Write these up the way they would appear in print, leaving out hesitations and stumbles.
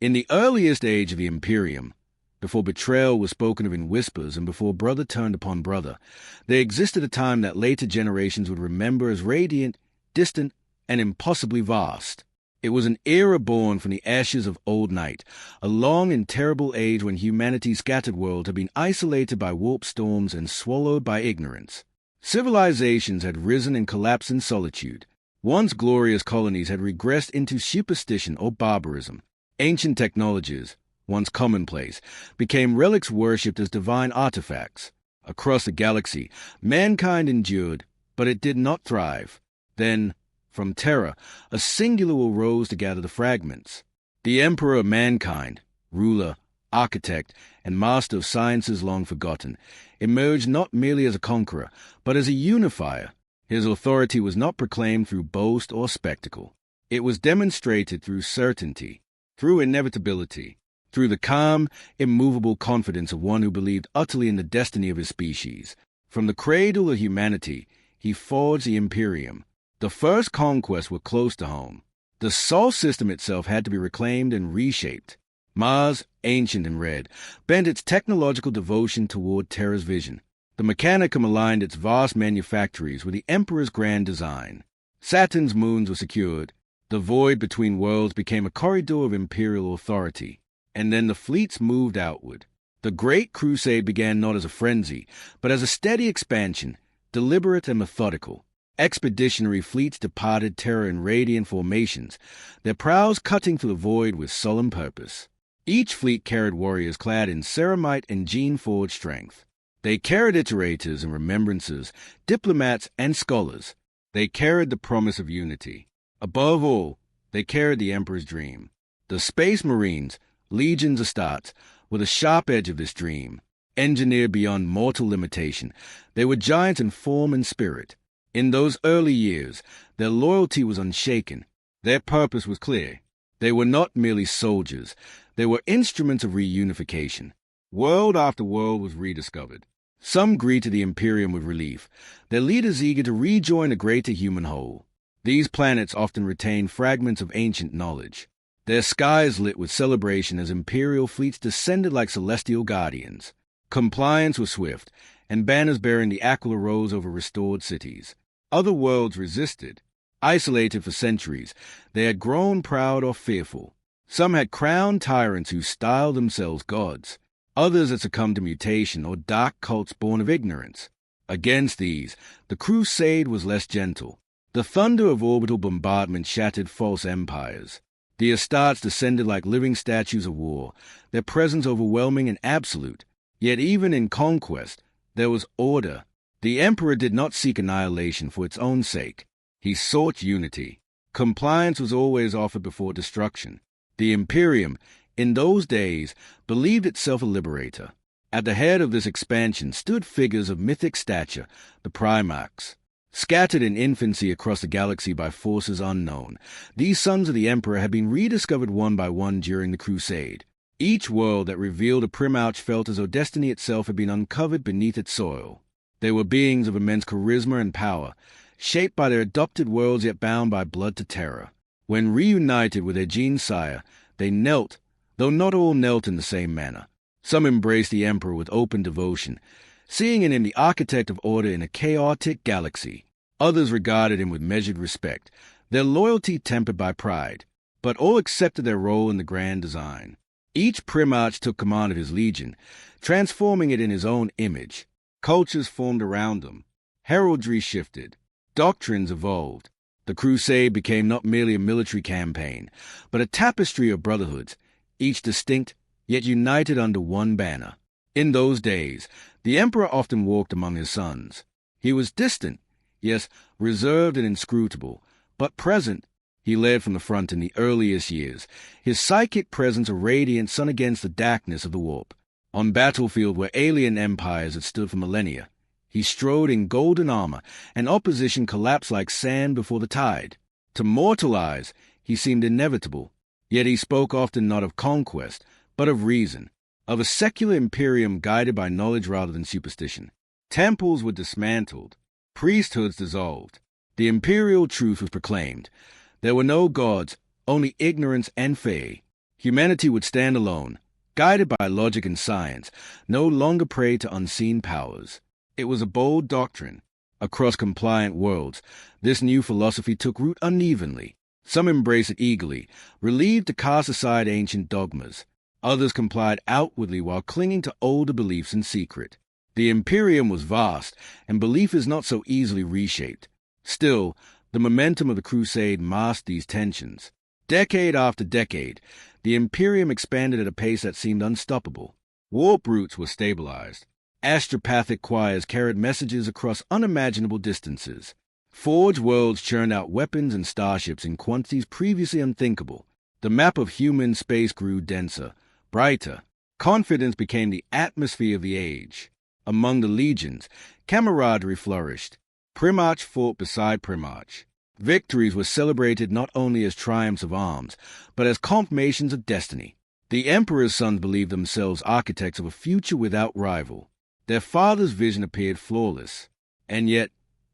In the earliest age of the Imperium, before betrayal was spoken of in whispers and before brother turned upon brother, there existed a time that later generations would remember as radiant, distant, and impossibly vast. It was an era born from the ashes of old night, a long and terrible age when humanity's scattered world had been isolated by warp storms and swallowed by ignorance. Civilizations had risen and collapsed in solitude. Once glorious colonies had regressed into superstition or barbarism. Ancient technologies, once commonplace, became relics worshipped as divine artifacts. Across the galaxy, mankind endured, but it did not thrive. Then, from terror, a singular will rose to gather the fragments. The Emperor of mankind, ruler, architect, and master of sciences long forgotten, emerged not merely as a conqueror, but as a unifier. His authority was not proclaimed through boast or spectacle. It was demonstrated through certainty, through inevitability, through the calm, immovable confidence of one who believed utterly in the destiny of his species. From the cradle of humanity, he forged the Imperium. The first conquests were close to home. The Sol system itself had to be reclaimed and reshaped. Mars, ancient and red, bent its technological devotion toward Terra's vision. The Mechanicum aligned its vast manufactories with the Emperor's grand design. Saturn's moons were secured. The void between worlds became a corridor of imperial authority. And then the fleets moved outward. The Great Crusade began not as a frenzy, but as a steady expansion, deliberate and methodical. Expeditionary fleets departed Terra in radiant formations, their prows cutting through the void with solemn purpose. Each fleet carried warriors clad in ceramite and gene-forged strength. They carried iterators and remembrances, diplomats and scholars. They carried the promise of unity. Above all, they carried the Emperor's dream. The Space Marines, legions Astartes, were the sharp edge of this dream. Engineered beyond mortal limitation, they were giants in form and spirit. In those early years, their loyalty was unshaken. Their purpose was clear. They were not merely soldiers. They were instruments of reunification. World after world was rediscovered. Some greeted the Imperium with relief, their leaders eager to rejoin a greater human whole. These planets often retained fragments of ancient knowledge. Their skies lit with celebration as Imperial fleets descended like celestial guardians. Compliance was swift, and banners bearing the Aquila rose over restored cities. Other worlds resisted. Isolated for centuries, they had grown proud or fearful. Some had crowned tyrants who styled themselves gods. Others had succumbed to mutation or dark cults born of ignorance. Against these, the Crusade was less gentle. The thunder of orbital bombardment shattered false empires. The Astartes descended like living statues of war, their presence overwhelming and absolute. Yet even in conquest, there was order. The Emperor did not seek annihilation for its own sake. He sought unity. Compliance was always offered before destruction. The Imperium, in those days, believed itself a liberator. At the head of this expansion stood figures of mythic stature, the Primarchs. Scattered in infancy across the galaxy by forces unknown, these sons of the Emperor had been rediscovered one by one during the Crusade. Each world that revealed a Primarch felt as though destiny itself had been uncovered beneath its soil. They were beings of immense charisma and power, shaped by their adopted worlds yet bound by blood to terror. When reunited with their gene sire, they knelt, though not all knelt in the same manner. Some embraced the Emperor with open devotion, seeing in him the architect of order in a chaotic galaxy. Others regarded him with measured respect, their loyalty tempered by pride, but all accepted their role in the grand design. Each Primarch took command of his legion, transforming it in his own image. Cultures formed around them. Heraldry shifted. Doctrines evolved. The Crusade became not merely a military campaign, but a tapestry of brotherhoods, each distinct, yet united under one banner. In those days, the Emperor often walked among his sons. He was distant, yes, reserved and inscrutable, but present. He led from the front in the earliest years, his psychic presence a radiant sun against the darkness of the warp. On battlefield where alien empires had stood for millennia, he strode in golden armor, and opposition collapsed like sand before the tide. To mortal eyes, he seemed inevitable, yet he spoke often not of conquest, but of reason, of a secular imperium guided by knowledge rather than superstition. Temples were dismantled, priesthoods dissolved. The imperial truth was proclaimed. There were no gods, only ignorance and fae. Humanity would stand alone, guided by logic and science, no longer prey to unseen powers. It was a bold doctrine. Across compliant worlds, this new philosophy took root unevenly. Some embraced it eagerly, relieved to cast aside ancient dogmas. Others complied outwardly while clinging to older beliefs in secret. The Imperium was vast, and belief is not so easily reshaped. Still, the momentum of the Crusade masked these tensions. Decade after decade, the Imperium expanded at a pace that seemed unstoppable. Warp routes were stabilized. Astropathic choirs carried messages across unimaginable distances. Forged worlds churned out weapons and starships in quantities previously unthinkable. The map of human space grew denser, brighter. Confidence became the atmosphere of the age. Among the legions, camaraderie flourished. Primarch fought beside Primarch. Victories were celebrated not only as triumphs of arms, but as confirmations of destiny. The Emperor's sons believed themselves architects of a future without rival. Their father's vision appeared flawless. And yet,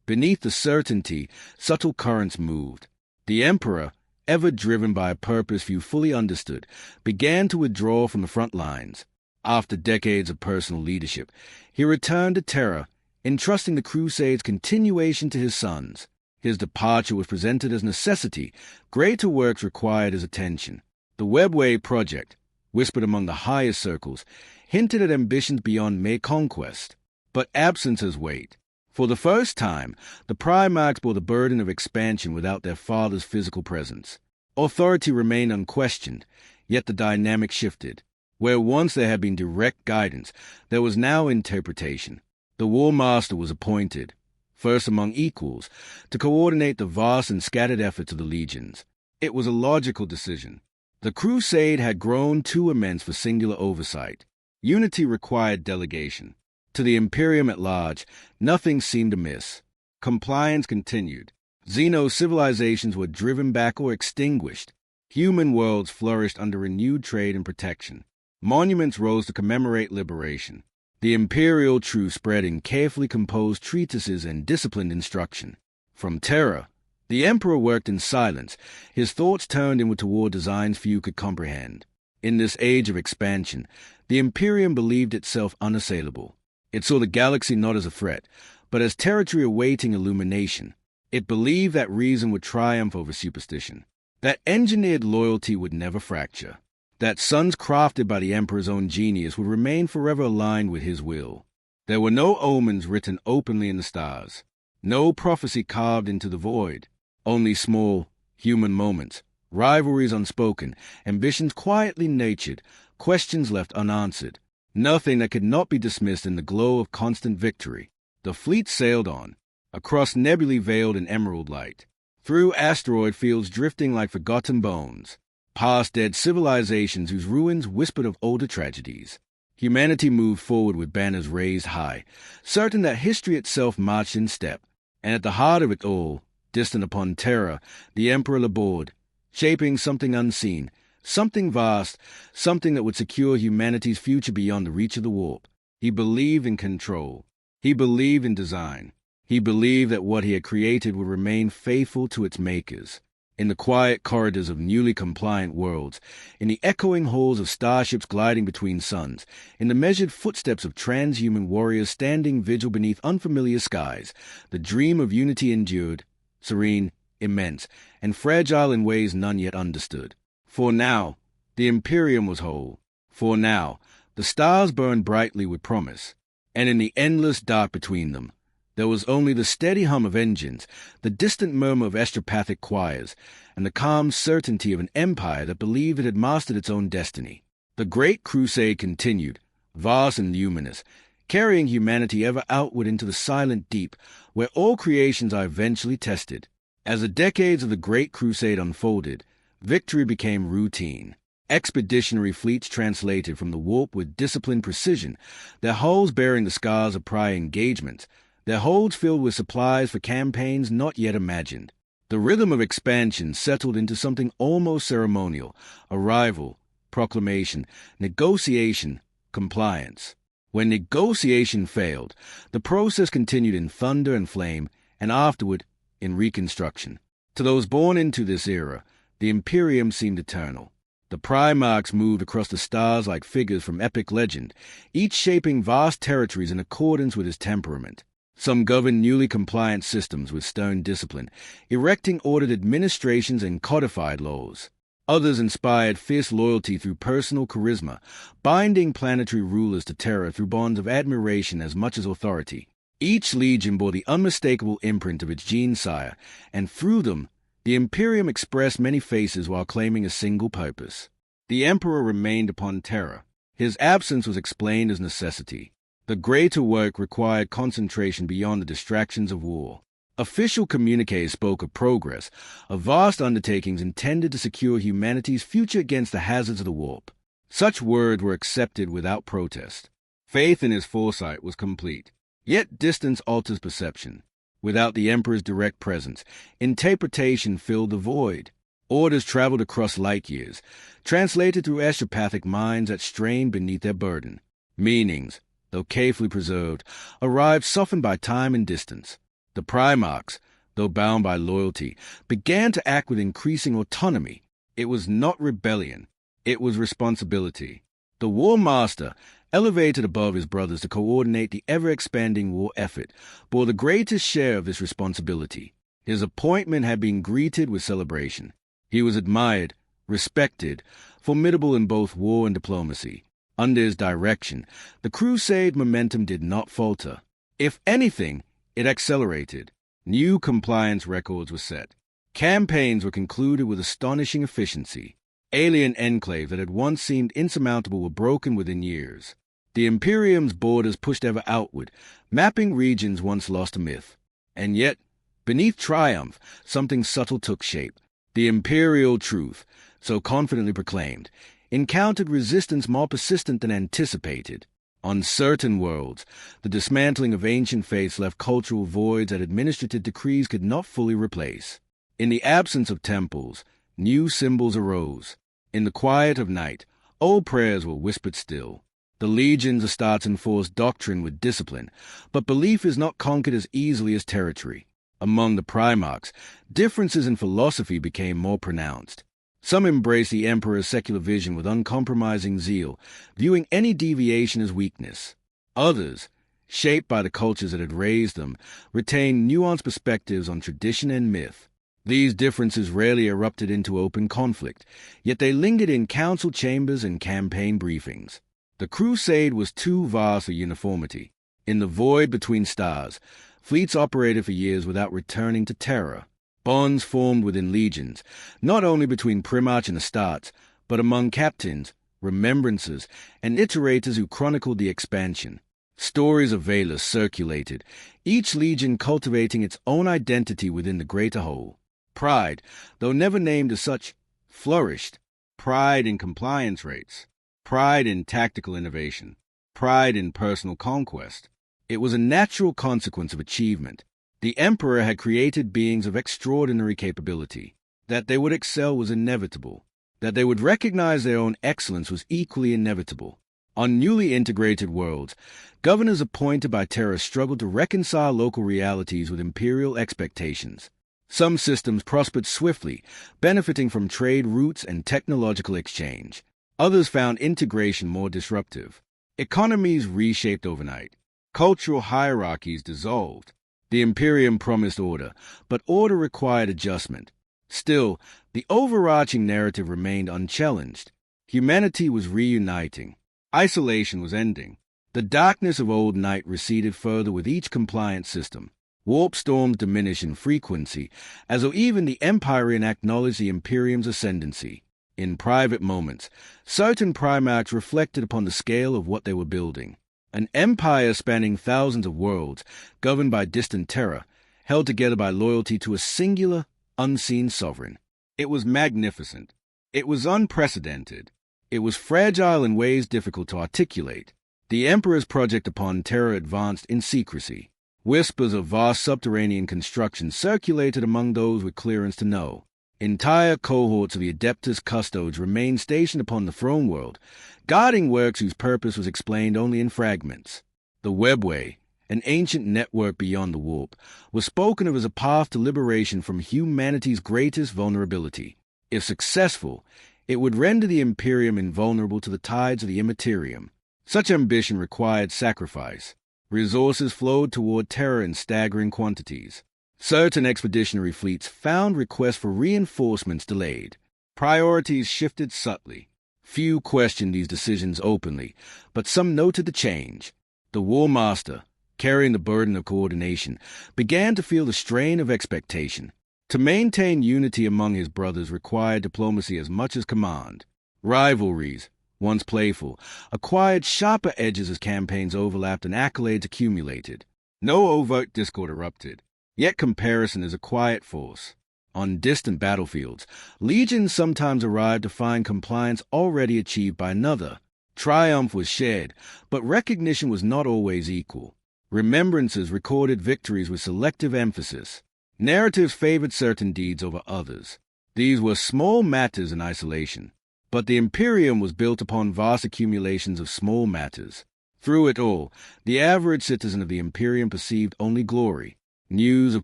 beneath the certainty, subtle currents moved. The Emperor, ever driven by a purpose few fully understood, began to withdraw from the front lines. After decades of personal leadership, he returned to Terra, entrusting the Crusade's continuation to his sons. His departure was presented as necessity. Greater works required his attention. The Webway project, whispered among the highest circles, hinted at ambitions beyond mere conquest. But absence has weight. For the first time, the Primarchs bore the burden of expansion without their father's physical presence. Authority remained unquestioned, yet the dynamic shifted. Where once there had been direct guidance, there was now interpretation. The Warmaster was appointed, first among equals, to coordinate the vast and scattered efforts of the legions. It was a logical decision. The Crusade had grown too immense for singular oversight. Unity required delegation. To the Imperium at large, nothing seemed amiss. Compliance continued. Xeno civilizations were driven back or extinguished. Human worlds flourished under renewed trade and protection. Monuments rose to commemorate liberation. The Imperial truce spread in carefully composed treatises and disciplined instruction. From Terra, the Emperor worked in silence, his thoughts turned inward toward designs few could comprehend. In this age of expansion, the Imperium believed itself unassailable. It saw the galaxy not as a threat, but as territory awaiting illumination. It believed that reason would triumph over superstition, that engineered loyalty would never fracture, that sons crafted by the Emperor's own genius would remain forever aligned with his will. There were no omens written openly in the stars, no prophecy carved into the void, only small, human moments, rivalries unspoken, ambitions quietly nurtured, questions left unanswered, nothing that could not be dismissed in the glow of constant victory. The fleet sailed on, across nebulae veiled in emerald light, through asteroid fields drifting like forgotten bones, past dead civilizations whose ruins whispered of older tragedies. Humanity moved forward with banners raised high, certain that history itself marched in step, and at the heart of it all, distant upon Terra, the Emperor labored, shaping something unseen, something vast, something that would secure humanity's future beyond the reach of the warp. He believed in control. He believed in design. He believed that what he had created would remain faithful to its makers. In the quiet corridors of newly compliant worlds, in the echoing halls of starships gliding between suns, in the measured footsteps of transhuman warriors standing vigil beneath unfamiliar skies, the dream of unity endured, serene, immense, and fragile in ways none yet understood. For now, the Imperium was whole. For now, the stars burned brightly with promise, and in the endless dark between them, there was only the steady hum of engines, the distant murmur of astropathic choirs, and the calm certainty of an empire that believed it had mastered its own destiny. The Great Crusade continued, vast and luminous, carrying humanity ever outward into the silent deep, where all creations are eventually tested. As the decades of the Great Crusade unfolded, victory became routine. Expeditionary fleets translated from the warp with disciplined precision, their hulls bearing the scars of prior engagements, their holds filled with supplies for campaigns not yet imagined. The rhythm of expansion settled into something almost ceremonial: arrival, proclamation, negotiation, compliance. When negotiation failed, the process continued in thunder and flame, and afterward in reconstruction. To those born into this era, the Imperium seemed eternal. The The Primarchs moved across the stars like figures from epic legend, each shaping vast territories in accordance with his temperament. Some governed newly compliant systems with stern discipline, erecting ordered administrations and codified laws. Others inspired fierce loyalty through personal charisma, binding planetary rulers to terror through bonds of admiration as much as authority. Each legion bore the unmistakable imprint of its gene-sire, and through them, the Imperium expressed many faces while claiming a single purpose. The Emperor remained upon Terra. His absence was explained as necessity. The greater work required concentration beyond the distractions of war. Official communiques spoke of progress, of vast undertakings intended to secure humanity's future against the hazards of the warp. Such words were accepted without protest. Faith in his foresight was complete. Yet distance alters perception. Without the Emperor's direct presence, interpretation filled the void. Orders traveled across light years, translated through extrapathic minds that strained beneath their burden. Meanings, though carefully preserved, arrived softened by time and distance. The Primarchs, though bound by loyalty, began to act with increasing autonomy. It was not rebellion. It was responsibility. The Warmaster, elevated above his brothers to coordinate the ever-expanding war effort, bore the greatest share of this responsibility. His appointment had been greeted with celebration. He was admired, respected, formidable in both war and diplomacy. Under his direction, the crusade momentum did not falter. If anything, it accelerated. New compliance records were set. Campaigns were concluded with astonishing efficiency. Alien enclaves that had once seemed insurmountable were broken within years. The Imperium's borders pushed ever outward, mapping regions once lost to myth. And yet, beneath triumph, something subtle took shape. The Imperial truth, so confidently proclaimed, encountered resistance more persistent than anticipated. On certain worlds, the dismantling of ancient faiths left cultural voids that administrative decrees could not fully replace. In the absence of temples, new symbols arose. In the quiet of night, old prayers were whispered still. The legions of Astartes enforced doctrine with discipline, but belief is not conquered as easily as territory. Among the Primarchs, differences in philosophy became more pronounced. Some embraced the Emperor's secular vision with uncompromising zeal, viewing any deviation as weakness. Others, shaped by the cultures that had raised them, retained nuanced perspectives on tradition and myth. These differences rarely erupted into open conflict, yet they lingered in council chambers and campaign briefings. The crusade was too vast for uniformity. In the void between stars, fleets operated for years without returning to Terra. Bonds formed within legions, not only between Primarch and Astartes, but among captains, remembrancers, and iterators who chronicled the expansion. Stories of Valus circulated, each legion cultivating its own identity within the greater whole. Pride, though never named as such, flourished. Pride in compliance rates. Pride in tactical innovation. Pride in personal conquest. It was a natural consequence of achievement. The Emperor had created beings of extraordinary capability. That they would excel was inevitable. That they would recognize their own excellence was equally inevitable. On newly integrated worlds, governors appointed by Terra struggled to reconcile local realities with imperial expectations. Some systems prospered swiftly, benefiting from trade routes and technological exchange. Others found integration more disruptive. Economies reshaped overnight. Cultural hierarchies dissolved. The Imperium promised order, but order required adjustment. Still, the overarching narrative remained unchallenged. Humanity was reuniting. Isolation was ending. The darkness of old night receded further with each compliant system. Warp storms diminished in frequency, as though even the Empyrean acknowledged the Imperium's ascendancy. In private moments, certain Primarchs reflected upon the scale of what they were building. An empire spanning thousands of worlds, governed by distant terror, held together by loyalty to a singular, unseen sovereign. It was magnificent. It was unprecedented. It was fragile in ways difficult to articulate. The Emperor's project upon Terra advanced in secrecy. Whispers of vast subterranean construction circulated among those with clearance to know. Entire cohorts of the Adeptus Custodes remained stationed upon the throne world, guarding works whose purpose was explained only in fragments. The Webway, an ancient network beyond the warp, was spoken of as a path to liberation from humanity's greatest vulnerability. If successful, It would render the Imperium invulnerable to the tides of the Immaterium. Such ambition required sacrifice. Resources flowed toward terror in staggering quantities. Certain expeditionary fleets found requests for reinforcements delayed. Priorities shifted subtly. Few questioned these decisions openly, but some noted the change. The Warmaster, carrying the burden of coordination, began to feel the strain of expectation. To maintain unity among his brothers required diplomacy as much as command. Rivalries, once playful, acquired sharper edges as campaigns overlapped and accolades accumulated. No overt discord erupted, yet comparison is a quiet force. On distant battlefields, legions sometimes arrived to find compliance already achieved by another. Triumph was shared, but recognition was not always equal. Remembrances recorded victories with selective emphasis. Narratives favored certain deeds over others. These were small matters in isolation, but the Imperium was built upon vast accumulations of small matters. Through it all, the average citizen of the Imperium perceived only glory. News of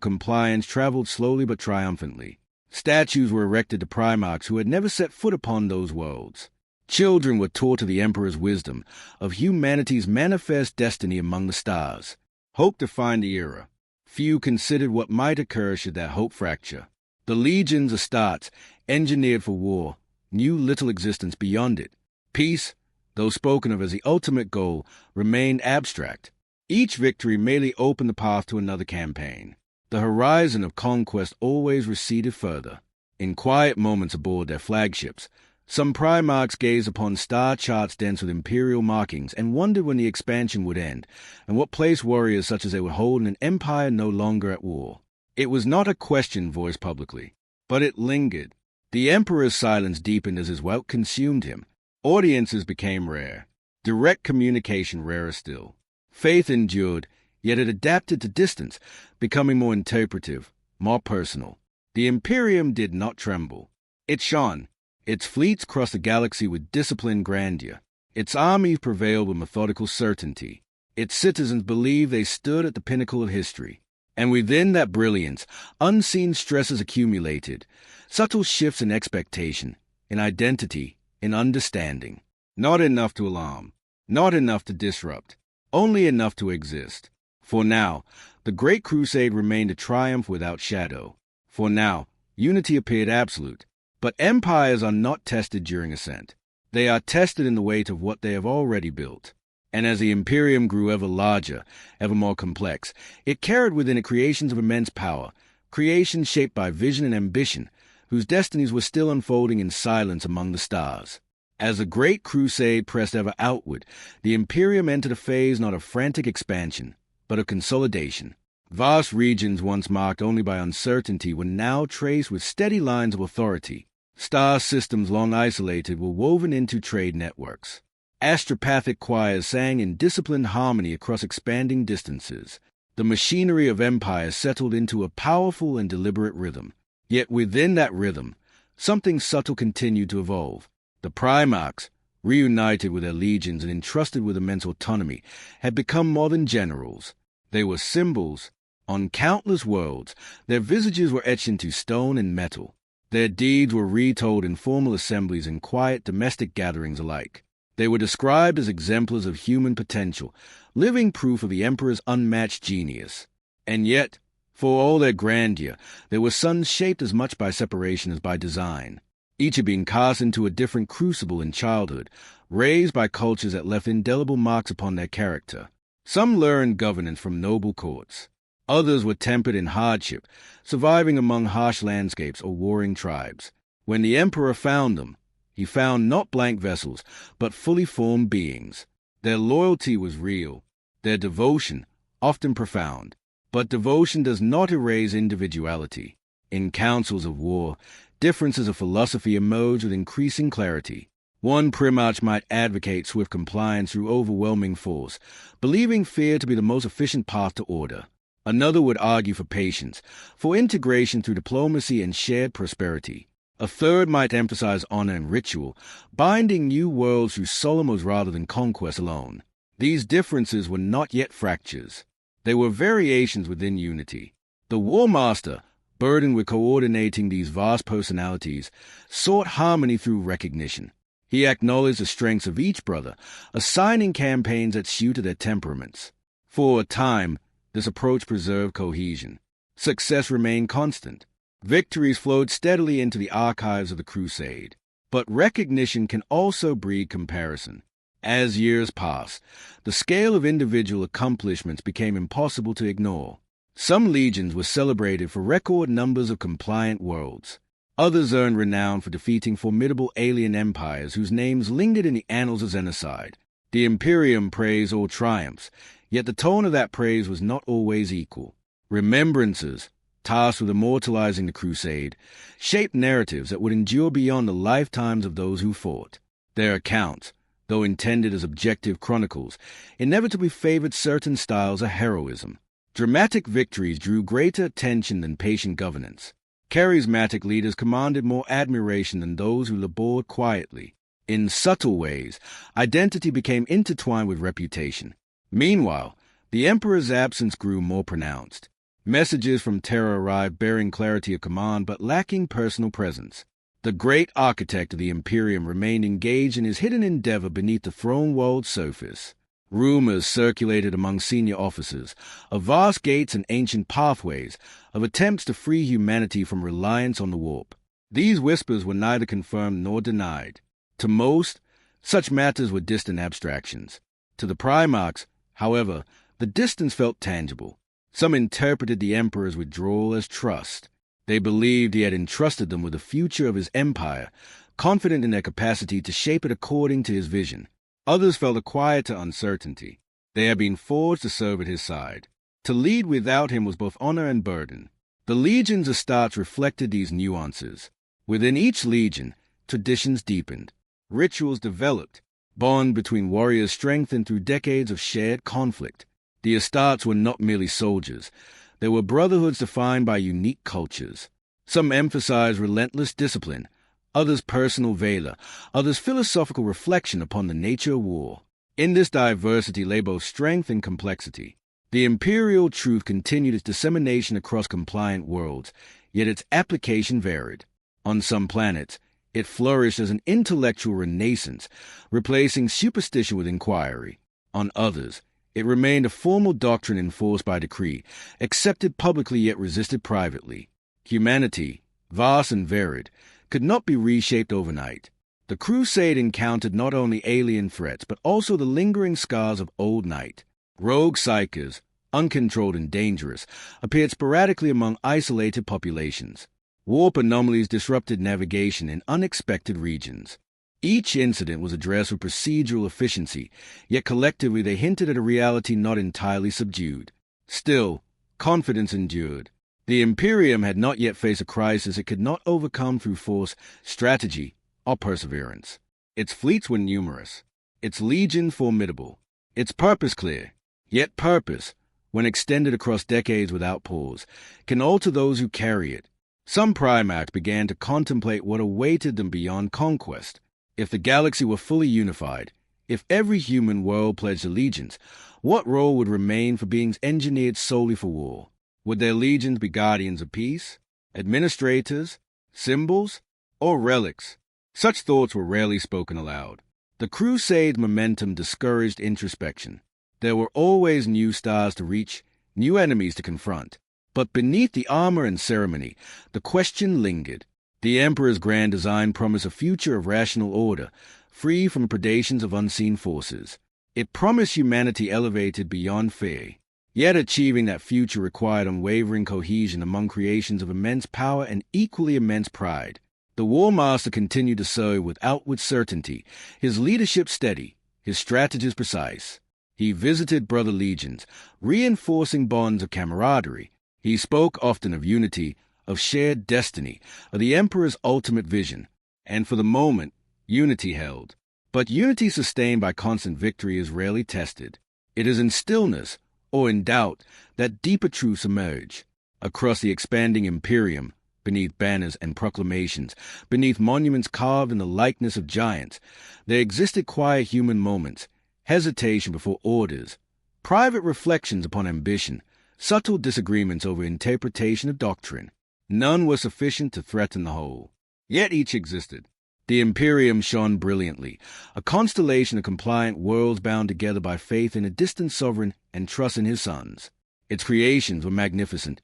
compliance traveled slowly but triumphantly. Statues were erected to Primarchs who had never set foot upon those worlds. Children were taught of the Emperor's wisdom, of humanity's manifest destiny among the stars. Hope defined the era. Few considered what might occur should that hope fracture. The legions, Astartes, engineered for war, knew little existence beyond it. Peace, though spoken of as the ultimate goal, remained abstract. Each victory merely opened the path to another campaign. The horizon of conquest always receded further. In quiet moments aboard their flagships, some Primarchs gazed upon star charts dense with Imperial markings and wondered when the expansion would end, and what place warriors such as they would hold in an empire no longer at war. It was not a question voiced publicly, but it lingered. The Emperor's silence deepened as his wealth consumed him. Audiences became rare. Direct communication rarer still. Faith endured, yet it adapted to distance, becoming more interpretive, more personal. The Imperium did not tremble. It shone. Its fleets crossed the galaxy with disciplined grandeur. Its armies prevailed with methodical certainty. Its citizens believed they stood at the pinnacle of history. And within that brilliance, unseen stresses accumulated, subtle shifts in expectation, in identity, in understanding. Not enough to alarm, not enough to disrupt, only enough to exist. For now, the Great Crusade remained a triumph without shadow. For now, unity appeared absolute. But empires are not tested during ascent. They are tested in the weight of what they have already built. And as the Imperium grew ever larger, ever more complex, it carried within it creations of immense power, creations shaped by vision and ambition, whose destinies were still unfolding in silence among the stars. As the Great Crusade pressed ever outward, the Imperium entered a phase not of frantic expansion, but of consolidation. Vast regions once marked only by uncertainty were now traced with steady lines of authority. Star systems long isolated were woven into trade networks. Astropathic choirs sang in disciplined harmony across expanding distances. The machinery of empire settled into a powerful and deliberate rhythm. Yet within that rhythm, something subtle continued to evolve. The Primarchs, reunited with their legions and entrusted with immense autonomy, had become more than generals. They were symbols. On countless worlds, their visages were etched into stone and metal. Their deeds were retold in formal assemblies and quiet domestic gatherings alike. They were described as exemplars of human potential, living proof of the Emperor's unmatched genius. And yet, for all their grandeur, they were suns shaped as much by separation as by design. Each had been cast into a different crucible in childhood, raised by cultures that left indelible marks upon their character. Some learned governance from noble courts. Others were tempered in hardship, surviving among harsh landscapes or warring tribes. When the Emperor found them, he found not blank vessels, but fully formed beings. Their loyalty was real, their devotion often profound. But devotion does not erase individuality. In councils of war, differences of philosophy emerge with increasing clarity. One Primarch might advocate swift compliance through overwhelming force, believing fear to be the most efficient path to order. Another would argue for patience, for integration through diplomacy and shared prosperity. A third might emphasize honor and ritual, binding new worlds through solemn oaths rather than conquest alone. These differences were not yet fractures. They were variations within unity. The Warmaster, burdened with coordinating these vast personalities, sought harmony through recognition. He acknowledged the strengths of each brother, assigning campaigns that suited their temperaments. For a time, this approach preserved cohesion. Success remained constant. Victories flowed steadily into the archives of the Crusade. But recognition can also breed comparison. As years passed, the scale of individual accomplishments became impossible to ignore. Some legions were celebrated for record numbers of compliant worlds. Others earned renown for defeating formidable alien empires whose names lingered in the annals of Xenocide. The Imperium praised all triumphs, yet the tone of that praise was not always equal. Remembrances, tasked with immortalizing the Crusade, shaped narratives that would endure beyond the lifetimes of those who fought. Their accounts, though intended as objective chronicles, inevitably favored certain styles of heroism. Dramatic victories drew greater attention than patient governance. Charismatic leaders commanded more admiration than those who labored quietly. In subtle ways, identity became intertwined with reputation. Meanwhile, the emperor's absence grew more pronounced. Messages from Terra arrived bearing clarity of command but lacking personal presence. The great architect of the Imperium remained engaged in his hidden endeavor beneath the throne-walled surface. Rumors circulated among senior officers of vast gates and ancient pathways, of attempts to free humanity from reliance on the warp. These whispers were neither confirmed nor denied. To most, such matters were distant abstractions. To the Primarchs, however, the distance felt tangible. Some interpreted the emperor's withdrawal as trust. They believed he had entrusted them with the future of his empire, confident in their capacity to shape it according to his vision. Others felt a quieter uncertainty. They had been forged to serve at his side. To lead without him was both honor and burden. The legion's estates reflected these nuances. Within each legion, traditions deepened. Rituals developed. Bond between warriors strengthened through decades of shared conflict. The estates were not merely soldiers. They were brotherhoods defined by unique cultures. Some emphasized relentless discipline, others personal valor, others philosophical reflection upon the nature of war. In this diversity lay both strength and complexity. The imperial truth continued its dissemination across compliant worlds, yet its application varied. On some planets, it flourished as an intellectual renaissance, replacing superstition with inquiry. On others, it remained a formal doctrine enforced by decree, accepted publicly yet resisted privately. Humanity, vast and varied, could not be reshaped overnight. The Crusade encountered not only alien threats, but also the lingering scars of old night. Rogue psychers, uncontrolled and dangerous, appeared sporadically among isolated populations. Warp anomalies disrupted navigation in unexpected regions. Each incident was addressed with procedural efficiency, yet collectively they hinted at a reality not entirely subdued. Still, confidence endured. The Imperium had not yet faced a crisis it could not overcome through force, strategy, or perseverance. Its fleets were numerous, its legion formidable, its purpose clear. Yet purpose, when extended across decades without pause, can alter those who carry it. Some Primarchs began to contemplate what awaited them beyond conquest. If the galaxy were fully unified, if every human world pledged allegiance, what role would remain for beings engineered solely for war? Would their legions be guardians of peace, administrators, symbols, or relics? Such thoughts were rarely spoken aloud. The Crusade's momentum discouraged introspection. There were always new stars to reach, new enemies to confront. But beneath the armor and ceremony, the question lingered. The Emperor's grand design promised a future of rational order, free from predations of unseen forces. It promised humanity elevated beyond fear. Yet achieving that future required unwavering cohesion among creations of immense power and equally immense pride. The Warmaster continued to serve with outward certainty, his leadership steady, his strategies precise. He visited brother legions, reinforcing bonds of camaraderie. He spoke often of unity, of shared destiny, of the Emperor's ultimate vision. And for the moment, unity held. But unity sustained by constant victory is rarely tested. It is in stillness, or in doubt, that deeper truths emerge. Across the expanding Imperium, beneath banners and proclamations, beneath monuments carved in the likeness of giants, there existed quiet human moments, hesitation before orders, private reflections upon ambition, subtle disagreements over interpretation of doctrine. None were sufficient to threaten the whole. Yet each existed. The Imperium shone brilliantly, a constellation of compliant worlds bound together by faith in a distant sovereign and trust in his sons. Its creations were magnificent.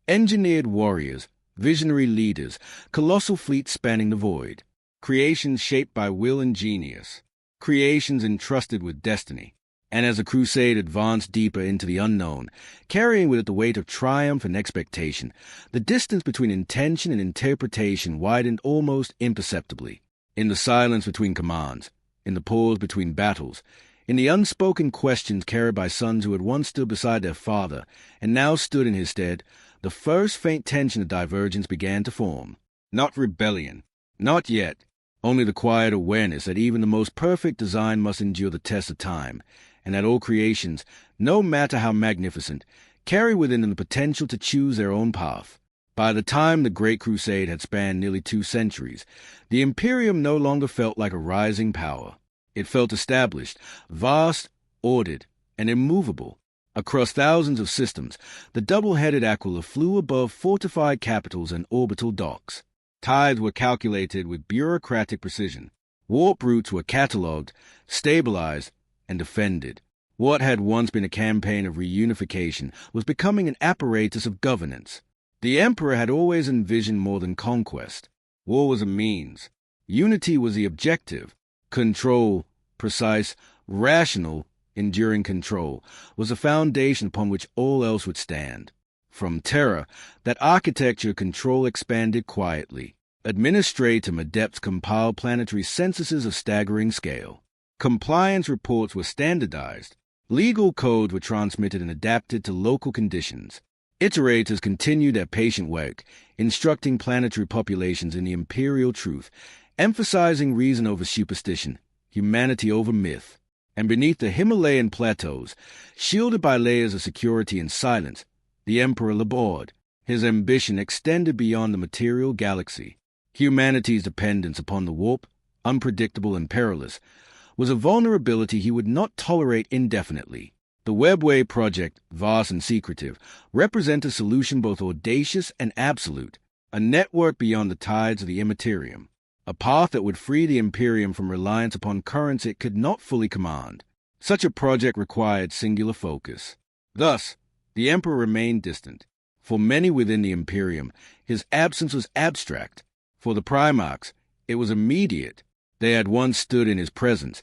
Engineered warriors, visionary leaders, colossal fleets spanning the void. Creations shaped by will and genius. Creations entrusted with destiny. And as the crusade advanced deeper into the unknown, carrying with it the weight of triumph and expectation, the distance between intention and interpretation widened almost imperceptibly. In the silence between commands, in the pause between battles, in the unspoken questions carried by sons who had once stood beside their father and now stood in his stead, the first faint tension of divergence began to form. Not rebellion. Not yet. Only the quiet awareness that even the most perfect design must endure the test of time, and that all creations, no matter how magnificent, carry within them the potential to choose their own path. By the time the Great Crusade had spanned nearly 2 centuries, the Imperium no longer felt like a rising power. It felt established, vast, ordered, and immovable. Across thousands of systems, the double-headed Aquila flew above fortified capitals and orbital docks. Tides were calculated with bureaucratic precision. Warp routes were catalogued, stabilized, and defended. What had once been a campaign of reunification was becoming an apparatus of governance. The Emperor had always envisioned more than conquest. War was a means. Unity was the objective. Control, precise, rational, enduring control, was the foundation upon which all else would stand. From terror, that architecture control expanded quietly. Administratum adepts compiled planetary censuses of staggering scale. Compliance reports were standardized. Legal codes were transmitted and adapted to local conditions. Iterators continued their patient work, instructing planetary populations in the imperial truth, emphasizing reason over superstition, humanity over myth. And beneath the Himalayan plateaus, shielded by layers of security and silence, the Emperor labored. His ambition extended beyond the material galaxy. Humanity's dependence upon the warp, unpredictable and perilous, was a vulnerability he would not tolerate indefinitely. The Webway project, vast and secretive, represented a solution both audacious and absolute, a network beyond the tides of the immaterium, a path that would free the Imperium from reliance upon currents it could not fully command. Such a project required singular focus. Thus, the Emperor remained distant. For many within the Imperium, his absence was abstract. For the Primarchs, it was immediate. They had once stood in his presence,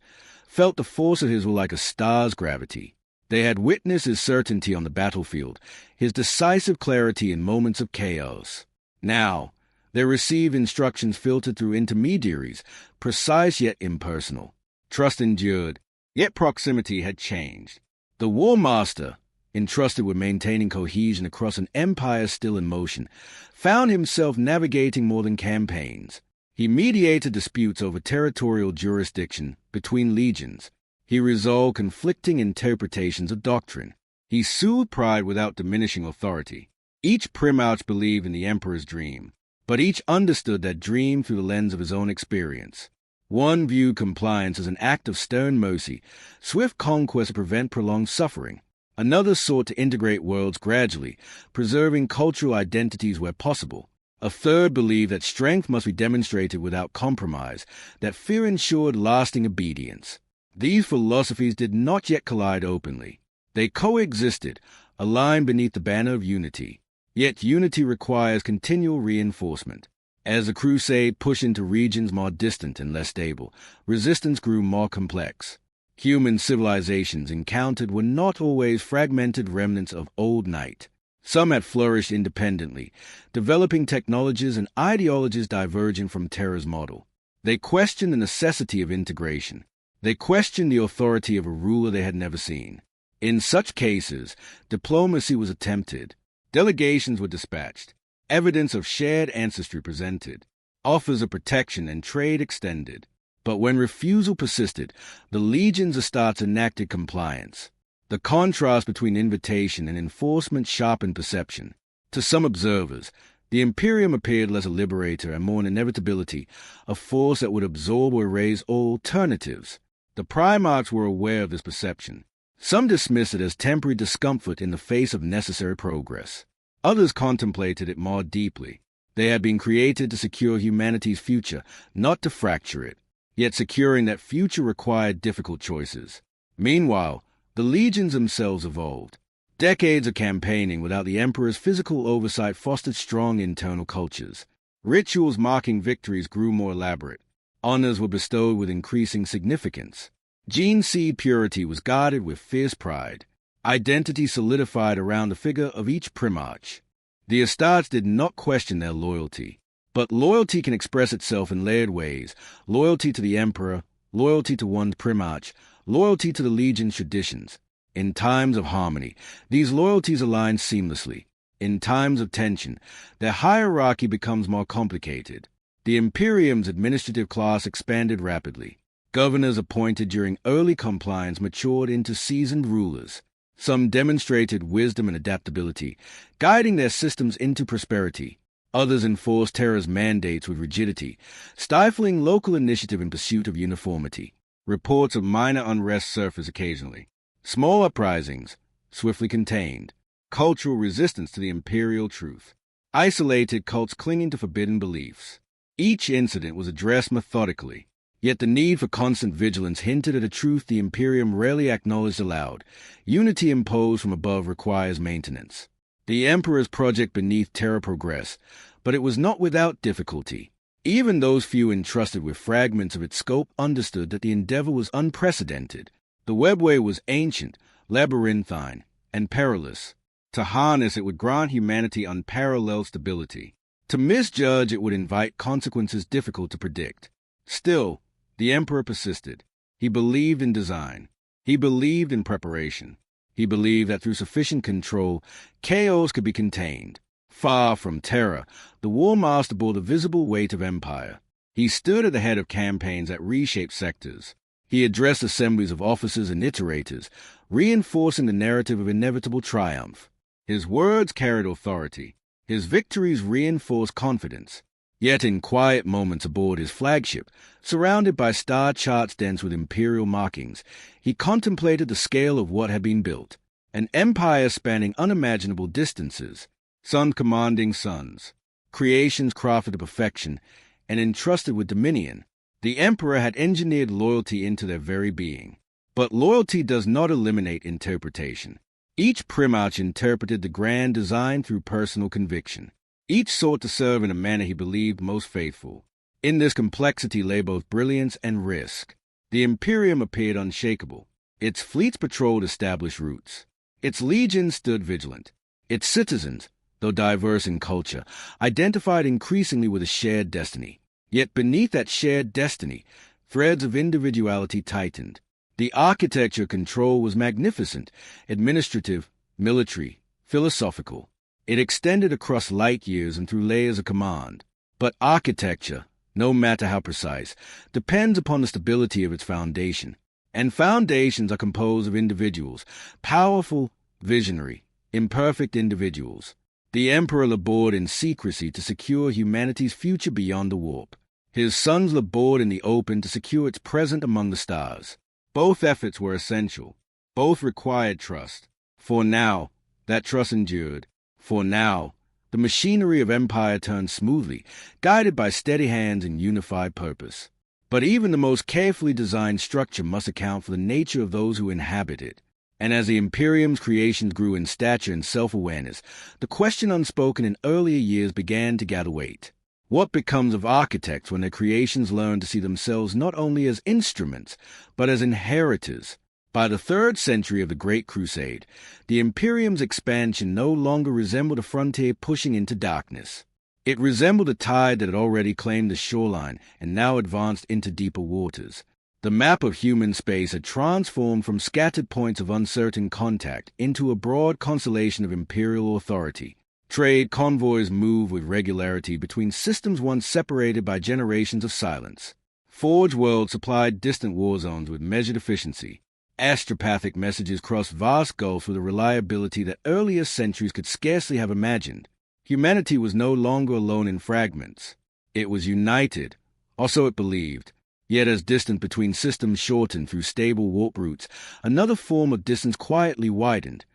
felt the force of his will like a star's gravity. They had witnessed his certainty on the battlefield, his decisive clarity in moments of chaos. Now, they received instructions filtered through intermediaries, precise yet impersonal. Trust endured, yet proximity had changed. The Warmaster, entrusted with maintaining cohesion across an empire still in motion, found himself navigating more than campaigns. He mediated disputes over territorial jurisdiction between legions. He resolved conflicting interpretations of doctrine. He soothed pride without diminishing authority. Each Primarch believed in the Emperor's dream, but each understood that dream through the lens of his own experience. One viewed compliance as an act of stern mercy, swift conquest to prevent prolonged suffering. Another sought to integrate worlds gradually, preserving cultural identities where possible. A third believed that strength must be demonstrated without compromise, that fear ensured lasting obedience. These philosophies did not yet collide openly. They coexisted, aligned beneath the banner of unity. Yet unity requires continual reinforcement. As the crusade pushed into regions more distant and less stable, resistance grew more complex. Human civilizations encountered were not always fragmented remnants of old night. Some had flourished independently, developing technologies and ideologies divergent from Terra's model. They questioned the necessity of integration. They questioned the authority of a ruler they had never seen. In such cases, diplomacy was attempted. Delegations were dispatched. Evidence of shared ancestry presented. Offers of protection and trade extended. But when refusal persisted, the legions of states enacted compliance. The contrast between invitation and enforcement sharpened perception. To some observers, the Imperium appeared less a liberator and more an inevitability, a force that would absorb or erase all alternatives. The Primarchs were aware of this perception. Some dismissed it as temporary discomfort in the face of necessary progress. Others contemplated it more deeply. They had been created to secure humanity's future, not to fracture it. Yet securing that future required difficult choices. Meanwhile, the legions themselves evolved. Decades of campaigning without the Emperor's physical oversight fostered strong internal cultures. Rituals marking victories grew more elaborate. Honors were bestowed with increasing significance. Gene seed purity was guarded with fierce pride. Identity solidified around the figure of each Primarch. The Astartes did not question their loyalty. But loyalty can express itself in layered ways. Loyalty to the Emperor, loyalty to one's Primarch, loyalty to the Legion's traditions. In times of harmony, these loyalties align seamlessly. In times of tension, their hierarchy becomes more complicated. The Imperium's administrative class expanded rapidly. Governors appointed during early compliance matured into seasoned rulers. Some demonstrated wisdom and adaptability, guiding their systems into prosperity. Others enforced Terra's mandates with rigidity, stifling local initiative in pursuit of uniformity. Reports of minor unrest surface occasionally. Small uprisings, swiftly contained. Cultural resistance to the imperial truth. Isolated cults clinging to forbidden beliefs. Each incident was addressed methodically, yet the need for constant vigilance hinted at a truth the Imperium rarely acknowledged aloud. Unity imposed from above requires maintenance. The Emperor's project beneath Terra progressed, but it was not without difficulty. Even those few entrusted with fragments of its scope understood that the endeavor was unprecedented. The webway was ancient, labyrinthine, and perilous. To harness it would grant humanity unparalleled stability. To misjudge it would invite consequences difficult to predict. Still, the Emperor persisted. He believed in design. He believed in preparation. He believed that through sufficient control, chaos could be contained. Far from terror, the Warmaster bore the visible weight of empire. He stood at the head of campaigns that reshaped sectors. He addressed assemblies of officers and iterators, reinforcing the narrative of inevitable triumph. His words carried authority. His victories reinforced confidence. Yet in quiet moments aboard his flagship, surrounded by star charts dense with imperial markings, he contemplated the scale of what had been built. An empire spanning unimaginable distances, suns commanding suns, creations crafted to perfection, and entrusted with dominion. The Emperor had engineered loyalty into their very being. But loyalty does not eliminate interpretation. Each Primarch interpreted the grand design through personal conviction. Each sought to serve in a manner he believed most faithful. In this complexity lay both brilliance and risk. The Imperium appeared unshakable. Its fleets patrolled established routes. Its legions stood vigilant. Its citizens, though diverse in culture, identified increasingly with a shared destiny. Yet beneath that shared destiny, threads of individuality tightened. The architecture control was magnificent, administrative, military, philosophical. It extended across light years and through layers of command. But architecture, no matter how precise, depends upon the stability of its foundation. And foundations are composed of individuals, powerful, visionary, imperfect individuals. The Emperor labored in secrecy to secure humanity's future beyond the warp. His sons labored in the open to secure its present among the stars. Both efforts were essential. Both required trust. For now, that trust endured. For now, the machinery of empire turned smoothly, guided by steady hands and unified purpose. But even the most carefully designed structure must account for the nature of those who inhabit it. And as the Imperium's creations grew in stature and self-awareness, the question unspoken in earlier years began to gather weight. What becomes of architects when their creations learn to see themselves not only as instruments, but as inheritors? By the 3rd century of the Great Crusade, the Imperium's expansion no longer resembled a frontier pushing into darkness. It resembled a tide that had already claimed the shoreline and now advanced into deeper waters. The map of human space had transformed from scattered points of uncertain contact into a broad constellation of imperial authority. Trade convoys moved with regularity between systems once separated by generations of silence. Forge worlds supplied distant war zones with measured efficiency. Astropathic messages crossed vast gulfs with a reliability that earlier centuries could scarcely have imagined. Humanity was no longer alone in fragments. It was united, or so it believed. Yet as distance between systems shortened through stable warp routes, another form of distance quietly widened.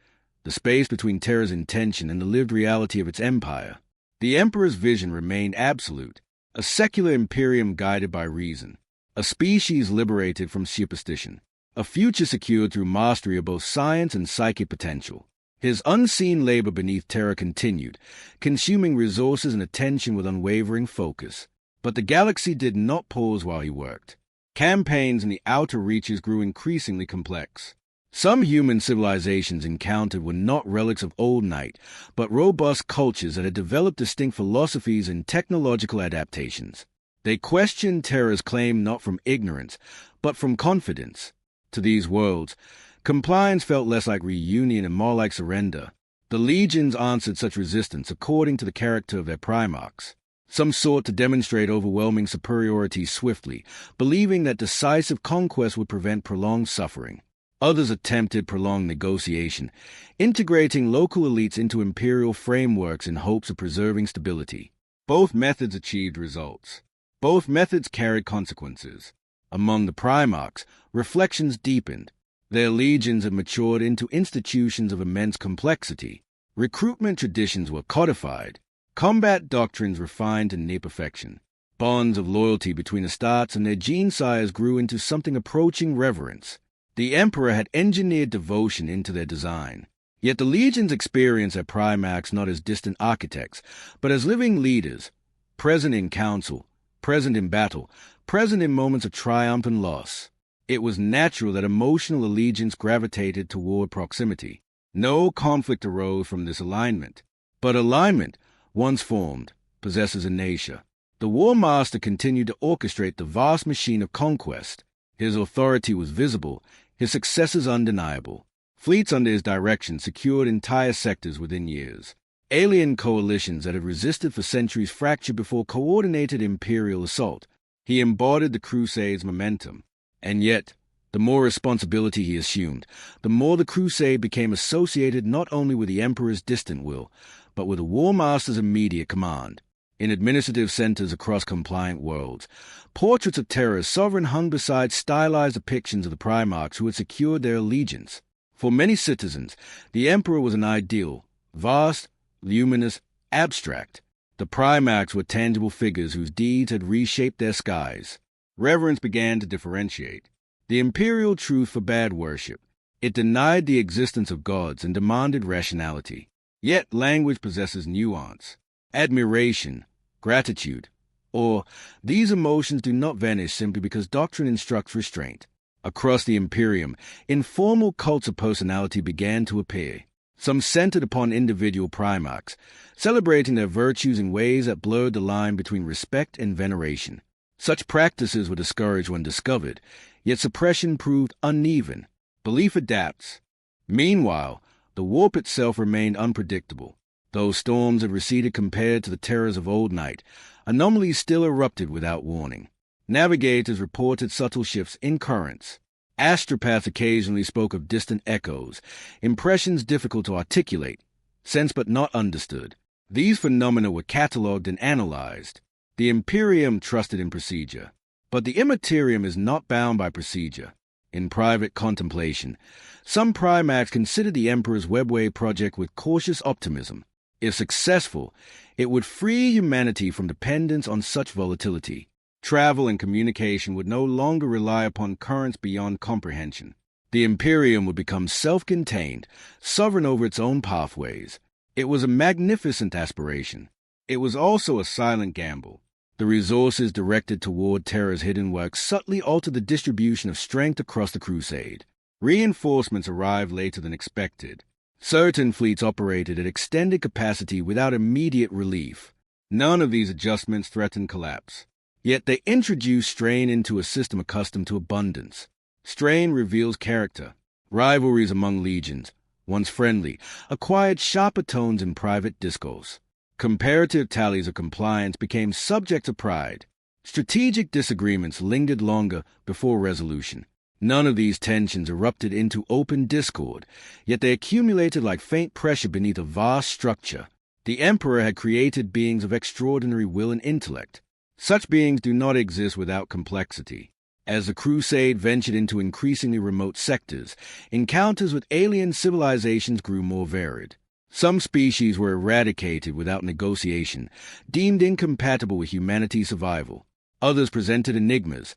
The space between Terra's intention and the lived reality of its empire. The Emperor's vision remained absolute, a secular Imperium guided by reason, a species liberated from superstition, a future secured through mastery of both science and psychic potential. His unseen labor beneath Terra continued, consuming resources and attention with unwavering focus. But the galaxy did not pause while he worked. Campaigns in the outer reaches grew increasingly complex. Some human civilizations encountered were not relics of old night, but robust cultures that had developed distinct philosophies and technological adaptations. They questioned Terra's claim not from ignorance, but from confidence. To these worlds, compliance felt less like reunion and more like surrender. The legions answered such resistance according to the character of their Primarchs. Some sought to demonstrate overwhelming superiority swiftly, believing that decisive conquest would prevent prolonged suffering. Others attempted prolonged negotiation, integrating local elites into imperial frameworks in hopes of preserving stability. Both methods achieved results. Both methods carried consequences. Among the Primarchs, reflections deepened. Their legions had matured into institutions of immense complexity. Recruitment traditions were codified. Combat doctrines refined to near perfection. Bonds of loyalty between the Starts and their gene sires grew into something approaching reverence. The Emperor had engineered devotion into their design. Yet the legions experienced their Primarchs not as distant architects, but as living leaders, present in council, present in battle, present in moments of triumph and loss. It was natural that emotional allegiance gravitated toward proximity. No conflict arose from this alignment. But alignment, once formed, possesses a nature. The Warmaster continued to orchestrate the vast machine of conquest. His authority was visible, his successes undeniable. Fleets under his direction secured entire sectors within years. Alien coalitions that had resisted for centuries fractured before coordinated Imperial assault. He embodied the Crusade's momentum. And yet, the more responsibility he assumed, the more the Crusade became associated not only with the Emperor's distant will, but with the Warmaster's immediate command. In administrative centers across compliant worlds, portraits of Terra's sovereign hung beside stylized depictions of the Primarchs who had secured their allegiance. For many citizens, the Emperor was an ideal, vast, luminous, abstract. The Primarchs were tangible figures whose deeds had reshaped their skies. Reverence began to differentiate. The imperial truth forbade worship. It denied the existence of gods and demanded rationality. Yet language possesses nuance. Admiration, gratitude, or these emotions do not vanish simply because doctrine instructs restraint. Across the Imperium, informal cults of personality began to appear. Some centered upon individual Primarchs, celebrating their virtues in ways that blurred the line between respect and veneration. Such practices were discouraged when discovered, yet suppression proved uneven. Belief adapts. Meanwhile, the warp itself remained unpredictable. Though storms had receded compared to the terrors of old night, anomalies still erupted without warning. Navigators reported subtle shifts in currents. Astropaths occasionally spoke of distant echoes, impressions difficult to articulate, sensed but not understood. These phenomena were catalogued and analyzed. The Imperium trusted in procedure, but the Immaterium is not bound by procedure. In private contemplation, some Primarchs considered the Emperor's Webway project with cautious optimism. If successful, it would free humanity from dependence on such volatility. Travel and communication would no longer rely upon currents beyond comprehension. The Imperium would become self-contained, sovereign over its own pathways. It was a magnificent aspiration. It was also a silent gamble. The resources directed toward Terra's hidden work subtly altered the distribution of strength across the Crusade. Reinforcements arrived later than expected. Certain fleets operated at extended capacity without immediate relief. None of these adjustments threatened collapse. Yet they introduced strain into a system accustomed to abundance. Strain reveals character. Rivalries among legions, once friendly, acquired sharper tones in private discourse. Comparative tallies of compliance became subject to pride. Strategic disagreements lingered longer before resolution. None of these tensions erupted into open discord, yet they accumulated like faint pressure beneath a vast structure. The Emperor had created beings of extraordinary will and intellect. Such beings do not exist without complexity. As the Crusade ventured into increasingly remote sectors, encounters with alien civilizations grew more varied. Some species were eradicated without negotiation, deemed incompatible with humanity's survival. Others presented enigmas,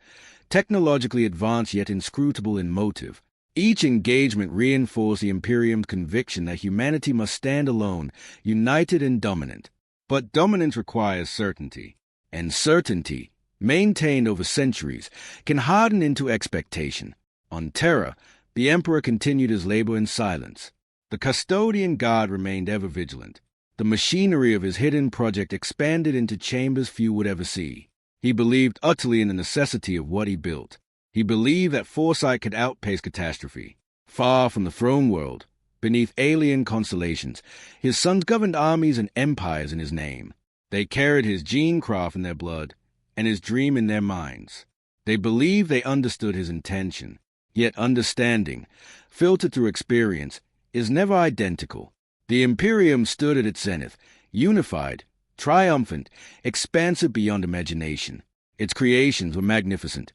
technologically advanced yet inscrutable in motive. Each engagement reinforced the Imperium's conviction that humanity must stand alone, united and dominant. But dominance requires certainty, and certainty, maintained over centuries, can harden into expectation. On Terra, the Emperor continued his labor in silence. The custodian guard remained ever vigilant. The machinery of his hidden project expanded into chambers few would ever see. He believed utterly in the necessity of what he built. He believed that foresight could outpace catastrophe. Far from the throne world, beneath alien constellations, his sons governed armies and empires in his name. They carried his genecraft in their blood, and his dream in their minds. They believed they understood his intention. Yet understanding, filtered through experience, is never identical. The Imperium stood at its zenith, unified, triumphant, expansive beyond imagination. Its creations were magnificent.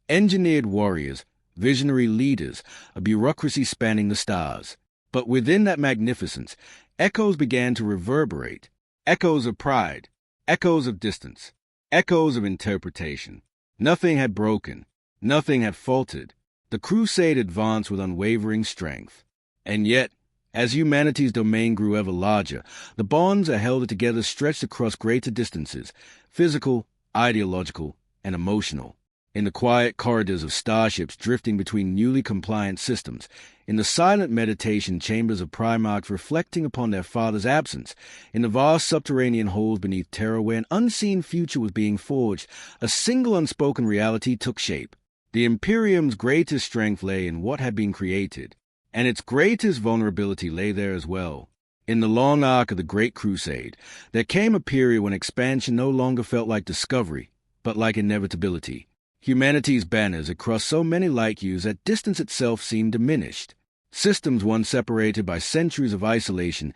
Engineered warriors, visionary leaders, a bureaucracy spanning the stars. But within that magnificence, echoes began to reverberate. Echoes of pride, echoes of distance, echoes of interpretation. Nothing had broken, nothing had faltered. The Crusade advanced with unwavering strength. And yet, as humanity's domain grew ever larger, the bonds that held it together stretched across greater distances, physical, ideological, and emotional. In the quiet corridors of starships drifting between newly compliant systems, in the silent meditation chambers of Primarchs reflecting upon their father's absence, in the vast subterranean holes beneath Terra where an unseen future was being forged, a single unspoken reality took shape. The Imperium's greatest strength lay in what had been created, and its greatest vulnerability lay there as well. In the long arc of the Great Crusade, there came a period when expansion no longer felt like discovery, but like inevitability. Humanity's banners had crossed so many light years that distance itself seemed diminished. Systems once separated by centuries of isolation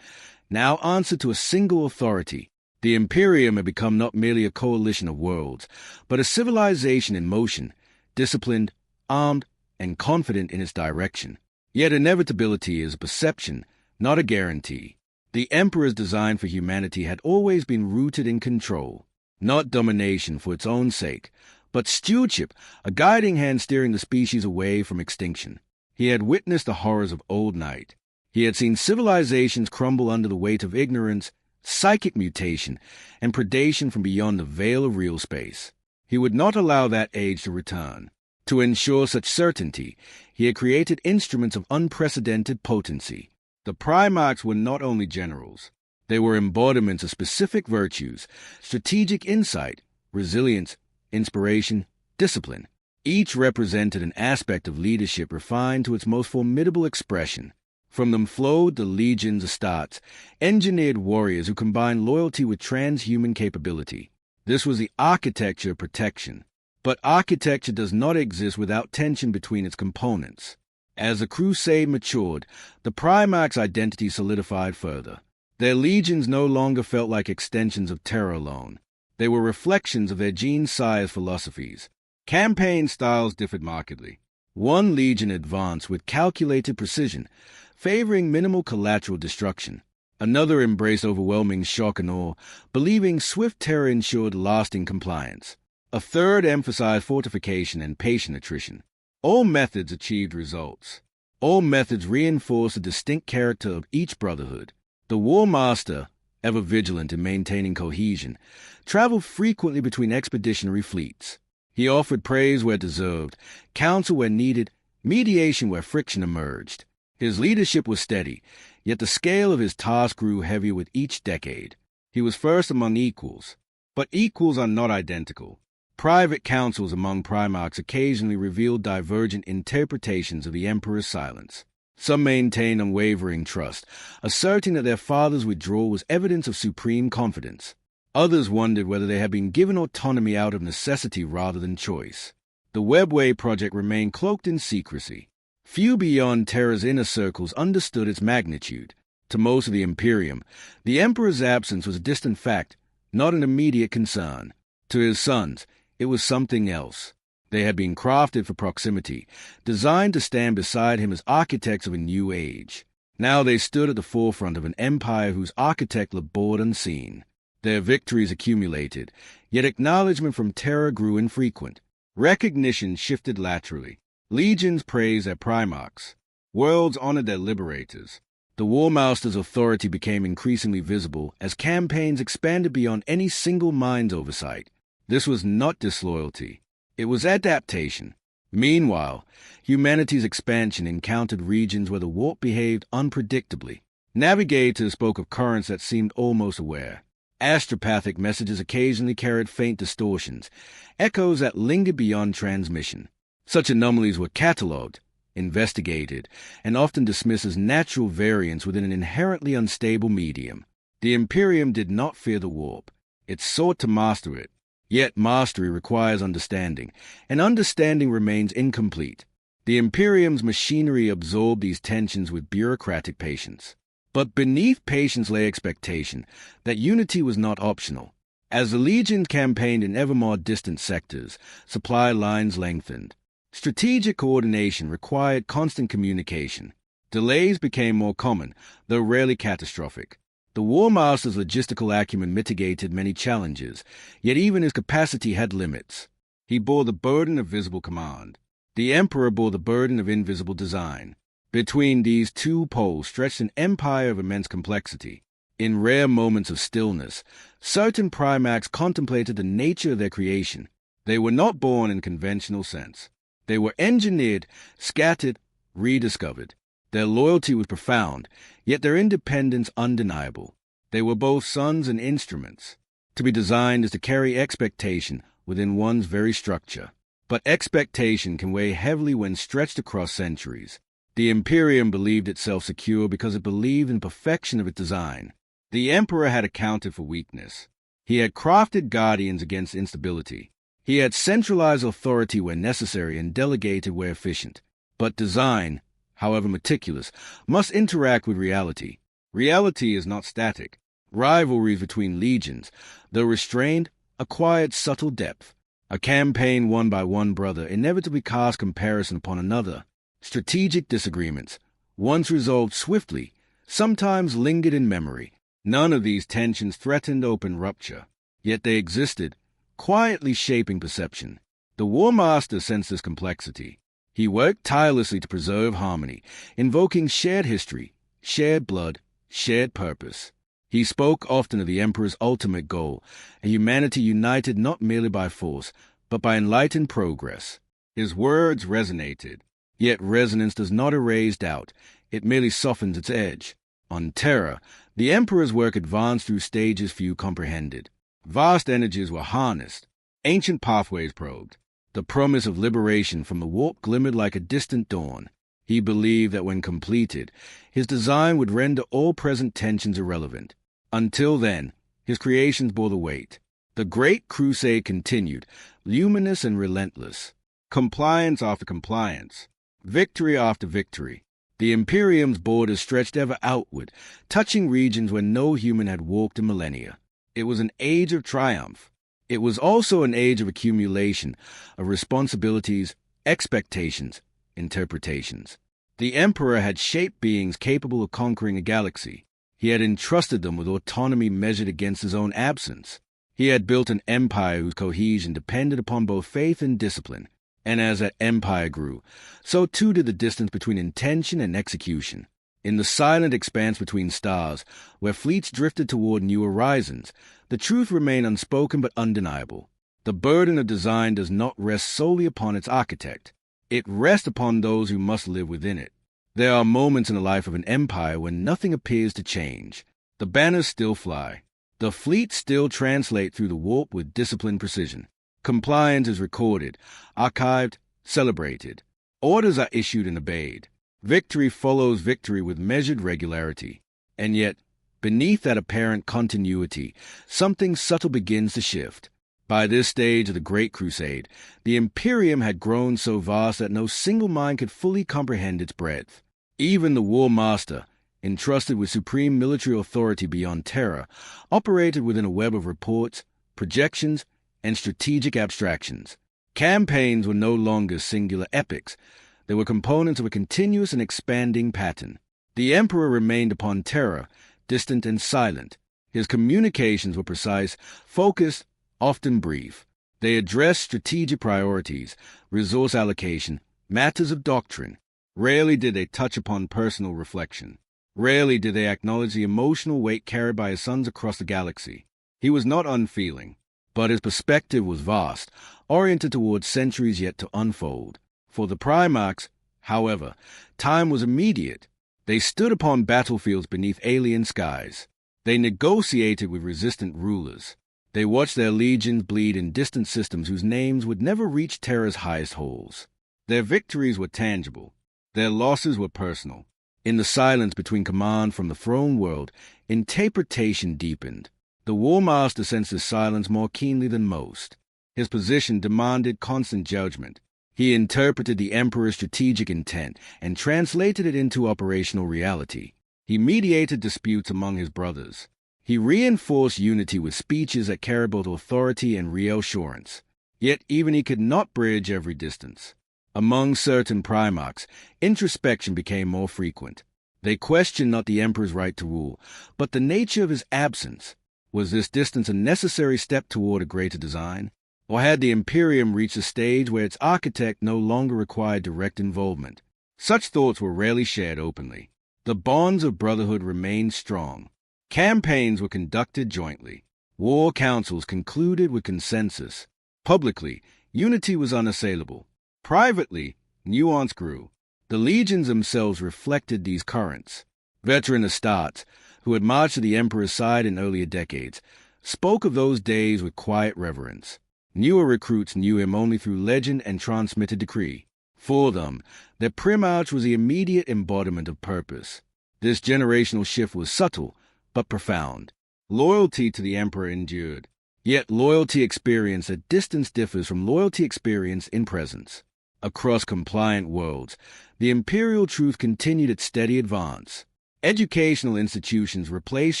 now answered to a single authority. The Imperium had become not merely a coalition of worlds, but a civilization in motion, disciplined, armed, and confident in its direction. Yet inevitability is a perception, not a guarantee. The Emperor's design for humanity had always been rooted in control, not domination for its own sake, but stewardship, a guiding hand steering the species away from extinction. He had witnessed the horrors of old night. He had seen civilizations crumble under the weight of ignorance, psychic mutation, and predation from beyond the veil of real space. He would not allow that age to return. To ensure such certainty, he had created instruments of unprecedented potency. The Primarchs were not only generals. They were embodiments of specific virtues, strategic insight, resilience, inspiration, discipline. Each represented an aspect of leadership refined to its most formidable expression. From them flowed the legions of Astartes, engineered warriors who combined loyalty with transhuman capability. This was the architecture of protection. But architecture does not exist without tension between its components. As the Crusade matured, the Primarchs' identity solidified further. Their legions no longer felt like extensions of Terra alone. They were reflections of their gene-size philosophies. Campaign styles differed markedly. One legion advanced with calculated precision, favoring minimal collateral destruction. Another embraced overwhelming shock and awe, believing swift terror ensured lasting compliance. A third emphasized fortification and patient attrition. All methods achieved results. All methods reinforced the distinct character of each brotherhood. The Warmaster, ever vigilant in maintaining cohesion, traveled frequently between expeditionary fleets. He offered praise where deserved, counsel where needed, mediation where friction emerged. His leadership was steady, yet the scale of his task grew heavier with each decade. He was first among equals, but equals are not identical. Private councils among Primarchs occasionally revealed divergent interpretations of the Emperor's silence. Some maintained unwavering trust, asserting that their father's withdrawal was evidence of supreme confidence. Others wondered whether they had been given autonomy out of necessity rather than choice. The Webway project remained cloaked in secrecy. Few beyond Terra's inner circles understood its magnitude. To most of the Imperium, the Emperor's absence was a distant fact, not an immediate concern. To his sons, it was something else. They had been crafted for proximity, designed to stand beside him as architects of a new age. Now they stood at the forefront of an empire whose architect labored unseen. Their victories accumulated, yet acknowledgement from Terra grew infrequent. Recognition shifted laterally. Legions praised their Primarchs. Worlds honored their liberators. The Warmaster's authority became increasingly visible as campaigns expanded beyond any single mind's oversight. This was not disloyalty. It was adaptation. Meanwhile, humanity's expansion encountered regions where the warp behaved unpredictably. Navigators spoke of currents that seemed almost aware. Astropathic messages occasionally carried faint distortions, echoes that lingered beyond transmission. Such anomalies were catalogued, investigated, and often dismissed as natural variants within an inherently unstable medium. The Imperium did not fear the warp. It sought to master it. Yet mastery requires understanding, and understanding remains incomplete. The Imperium's machinery absorbed these tensions with bureaucratic patience. But beneath patience lay expectation that unity was not optional. As the legions campaigned in ever more distant sectors, supply lines lengthened. Strategic coordination required constant communication. Delays became more common, though rarely catastrophic. The Warmaster's logistical acumen mitigated many challenges, yet even his capacity had limits. He bore the burden of visible command. The Emperor bore the burden of invisible design. Between these two poles stretched an empire of immense complexity. In rare moments of stillness, certain Primarchs contemplated the nature of their creation. They were not born in conventional sense. They were engineered, scattered, rediscovered. Their loyalty was profound, yet their independence undeniable. They were both sons and instruments. To be designed is to carry expectation within one's very structure. But expectation can weigh heavily when stretched across centuries. The Imperium believed itself secure because it believed in perfection of its design. The Emperor had accounted for weakness. He had crafted guardians against instability. He had centralized authority where necessary and delegated where efficient. But design, however meticulous, must interact with reality. Reality is not static. Rivalries between legions, though restrained, acquired subtle depth. A campaign won by one brother inevitably cast comparison upon another. Strategic disagreements, once resolved swiftly, sometimes lingered in memory. None of these tensions threatened open rupture, yet they existed, quietly shaping perception. The Warmaster sensed this complexity. He worked tirelessly to preserve harmony, invoking shared history, shared blood, shared purpose. He spoke often of the Emperor's ultimate goal, a humanity united not merely by force, but by enlightened progress. His words resonated. Yet resonance does not erase doubt, it merely softens its edge. On Terra, the Emperor's work advanced through stages few comprehended. Vast energies were harnessed, ancient pathways probed. The promise of liberation from the warp glimmered like a distant dawn. He believed that when completed, his design would render all present tensions irrelevant. Until then, his creations bore the weight. The Great Crusade continued, luminous and relentless. Compliance after compliance. Victory after victory. The Imperium's borders stretched ever outward, touching regions where no human had walked in millennia. It was an age of triumph. It was also an age of accumulation, of responsibilities, expectations, interpretations. The Emperor had shaped beings capable of conquering a galaxy. He had entrusted them with autonomy measured against his own absence. He had built an empire whose cohesion depended upon both faith and discipline. And as that empire grew, so too did the distance between intention and execution. In the silent expanse between stars, where fleets drifted toward new horizons, the truth remained unspoken but undeniable. The burden of design does not rest solely upon its architect. It rests upon those who must live within it. There are moments in the life of an empire when nothing appears to change. The banners still fly. The fleets still translate through the warp with disciplined precision. Compliance is recorded, archived, celebrated. Orders are issued and obeyed. Victory follows victory with measured regularity. And yet, beneath that apparent continuity, something subtle begins to shift. By this stage of the Great Crusade, the Imperium had grown so vast that no single mind could fully comprehend its breadth. Even the Warmaster, entrusted with supreme military authority beyond Terra, operated within a web of reports, projections, and strategic abstractions. Campaigns were no longer singular epics. They were components of a continuous and expanding pattern. The Emperor remained upon Terra, distant and silent. His communications were precise, focused, often brief. They addressed strategic priorities, resource allocation, matters of doctrine. Rarely did they touch upon personal reflection. Rarely did they acknowledge the emotional weight carried by his sons across the galaxy. He was not unfeeling, but his perspective was vast, oriented towards centuries yet to unfold. For the Primarchs, however, time was immediate. They stood upon battlefields beneath alien skies. They negotiated with resistant rulers. They watched their legions bleed in distant systems whose names would never reach Terra's highest halls. Their victories were tangible. Their losses were personal. In the silence between command from the throne world, interpretation deepened. The Warmaster sensed his silence more keenly than most. His position demanded constant judgment. He interpreted the Emperor's strategic intent and translated it into operational reality. He mediated disputes among his brothers. He reinforced unity with speeches that carried both authority and reassurance. Yet even he could not bridge every distance. Among certain Primarchs, introspection became more frequent. They questioned not the Emperor's right to rule, but the nature of his absence. Was this distance a necessary step toward a greater design? Or had the Imperium reached a stage where its architect no longer required direct involvement? Such thoughts were rarely shared openly. The bonds of brotherhood remained strong. Campaigns were conducted jointly. War councils concluded with consensus. Publicly, unity was unassailable. Privately, nuance grew. The legions themselves reflected these currents. Veteran Astartes, who had marched to the Emperor's side in earlier decades, spoke of those days with quiet reverence. Newer recruits knew him only through legend and transmitted decree. For them, their Primarch was the immediate embodiment of purpose. This generational shift was subtle, but profound. Loyalty to the Emperor endured. Yet loyalty experienced at distance differs from loyalty experienced in presence. Across compliant worlds, the Imperial truth continued its steady advance. Educational institutions replaced